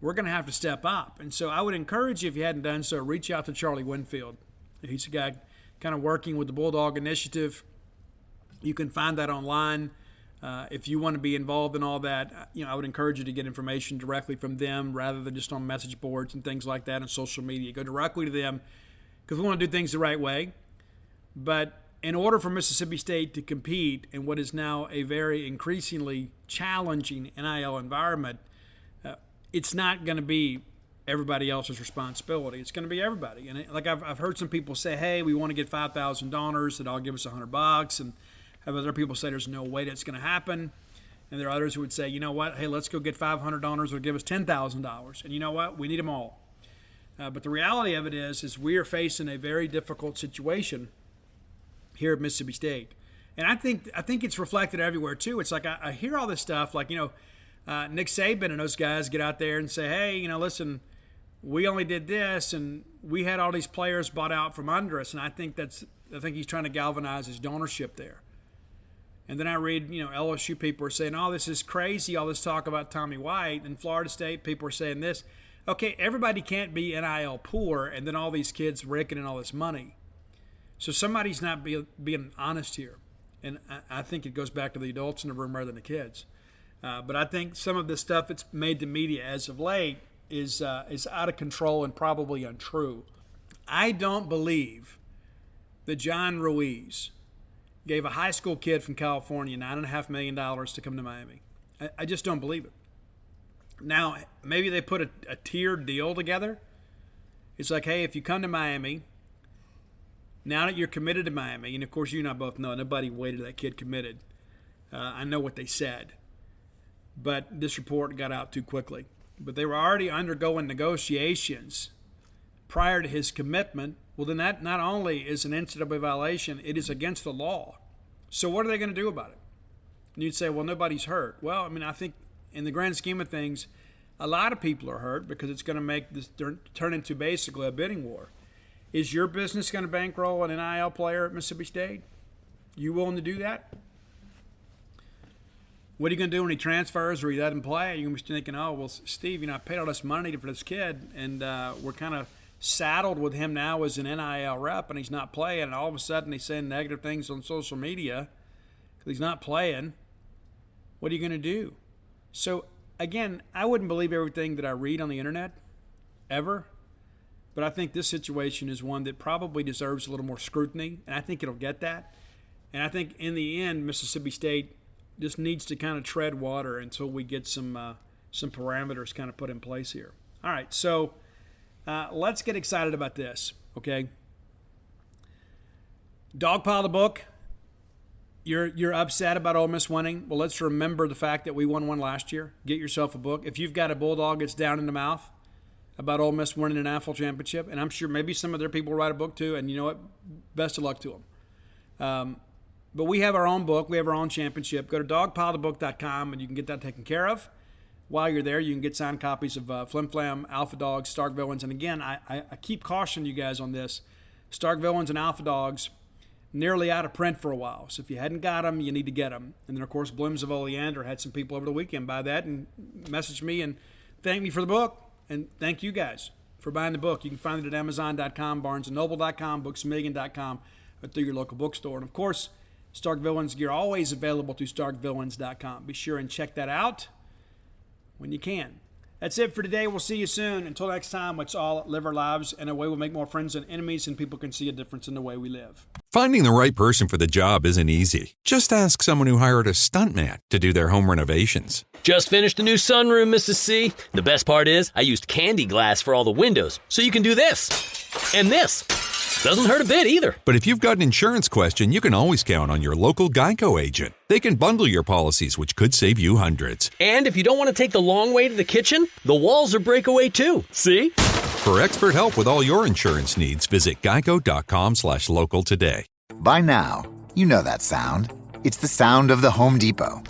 Speaker 5: we're going to have to step up. And so I would encourage you, if you hadn't done so, reach out to Charlie Winfield. He's a guy kind of working with the Bulldog Initiative. You can find that online. If you want to be involved in all that, I would encourage you to get information directly from them rather than just on message boards and things like that on social media. Go directly to them because we want to do things the right way. But in order for Mississippi State to compete in what is now a very increasingly challenging NIL environment, it's not going to be everybody else's responsibility. It's going to be everybody. And I've heard some people say, hey, we want to get 5,000 donors that I'll give us $100, and have other people say there's no way that's going to happen. And there are others who would say, you know what, hey, let's go get 500 donors or give us $10,000. And you know what, we need them all. But the reality of it is we are facing a very difficult situation here at Mississippi State. And I think it's reflected everywhere too. It's like I hear all this stuff like, Nick Saban and those guys get out there and say, hey, listen, we only did this and we had all these players bought out from under us. And I think he's trying to galvanize his donorship there. And then I read, LSU people are saying, oh, this is crazy, all this talk about Tommy White. And Florida State people are saying this. Okay, everybody can't be NIL poor and then all these kids raking in all this money. So somebody's not being honest here. And I think it goes back to the adults in the room rather than the kids. But I think some of the stuff that's made the media as of late is out of control and probably untrue. I don't believe that John Ruiz gave a high school kid from California $9.5 million to come to Miami. I just don't believe it. Now, maybe they put a tiered deal together. It's like, hey, if you come to Miami, now that you're committed to Miami, and of course you and I both know nobody waited till that kid committed. I know what they said. But this report got out too quickly. But they were already undergoing negotiations prior to his commitment. Well, then that not only is an NCAA violation, it is against the law. So what are they going to do about it? And you'd say, well, nobody's hurt. Well, I mean, I think in the grand scheme of things, a lot of people are hurt because it's going to make this turn into basically a bidding war. Is your business going to bankroll an NIL player at Mississippi State? You willing to do that? What are you going to do when he transfers or he doesn't play? You're going to be thinking, oh, well, Steve, I paid all this money for this kid, and we're kind of saddled with him now as an NIL rep, and he's not playing, and all of a sudden he's saying negative things on social media because he's not playing. What are you going to do? So, again, I wouldn't believe everything that I read on the internet, ever. But I think this situation is one that probably deserves a little more scrutiny, and I think it'll get that. And I think in the end, Mississippi State just needs to kind of tread water until we get some parameters kind of put in place here. All right, so let's get excited about this, okay? Dogpile the book. You're upset about Ole Miss winning. Well, let's remember the fact that we won one last year. Get yourself a book. If you've got a Bulldog that's down in the mouth about Ole Miss winning an national championship, and I'm sure maybe some of their people will write a book too, and you know what? Best of luck to them. But we have our own book. We have our own championship. Go to dogpilethebook.com, and you can get that taken care of. While you're there, you can get signed copies of Flim Flam, Alpha Dogs, Stark Villains. And again, I keep cautioning you guys on this. Stark Villains and Alpha Dogs, nearly out of print for a while. So if you hadn't got them, you need to get them. And then, of course, Blooms of Oleander had some people over the weekend buy that and message me and thank me for the book. And thank you guys for buying the book. You can find it at Amazon.com, BarnesandNoble.com, BooksAMillion.com, or through your local bookstore. And, of course, Stark Villains gear always available through StarkVillains.com. Be sure and check that out when you can. That's it for today. We'll see you soon. Until next time, let's all live our lives in a way we'll make more friends than enemies, and people can see a difference in the way we live.
Speaker 2: Finding the right person for the job isn't easy. Just ask someone who hired a stuntman to do their home renovations.
Speaker 6: Just finished a new sunroom, Mrs. C. The best part is I used candy glass for all the windows, so you can do this and this. Doesn't hurt a bit either.
Speaker 2: But if you've got an insurance question, you can always count on your local Geico agent. They can bundle your policies, which could save you hundreds.
Speaker 6: And if you don't want to take the long way to the kitchen, the walls are breakaway too. See?
Speaker 2: For expert help with all your insurance needs, visit geico.com/local today.
Speaker 1: By now, you know that sound. It's the sound of the Home Depot.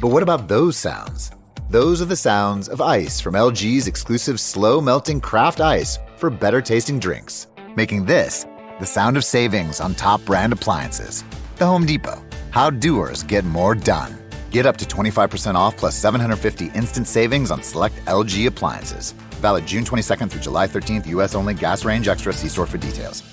Speaker 1: But what about those sounds? Those are the sounds of ice from LG's exclusive slow-melting craft ice for better tasting drinks, making this the sound of savings on top brand appliances. The Home Depot. How doers get more done. Get up to 25% off plus $750 instant savings on select LG appliances. Valid June 22nd through July 13th, U.S. only. Gas range extra. See store for details.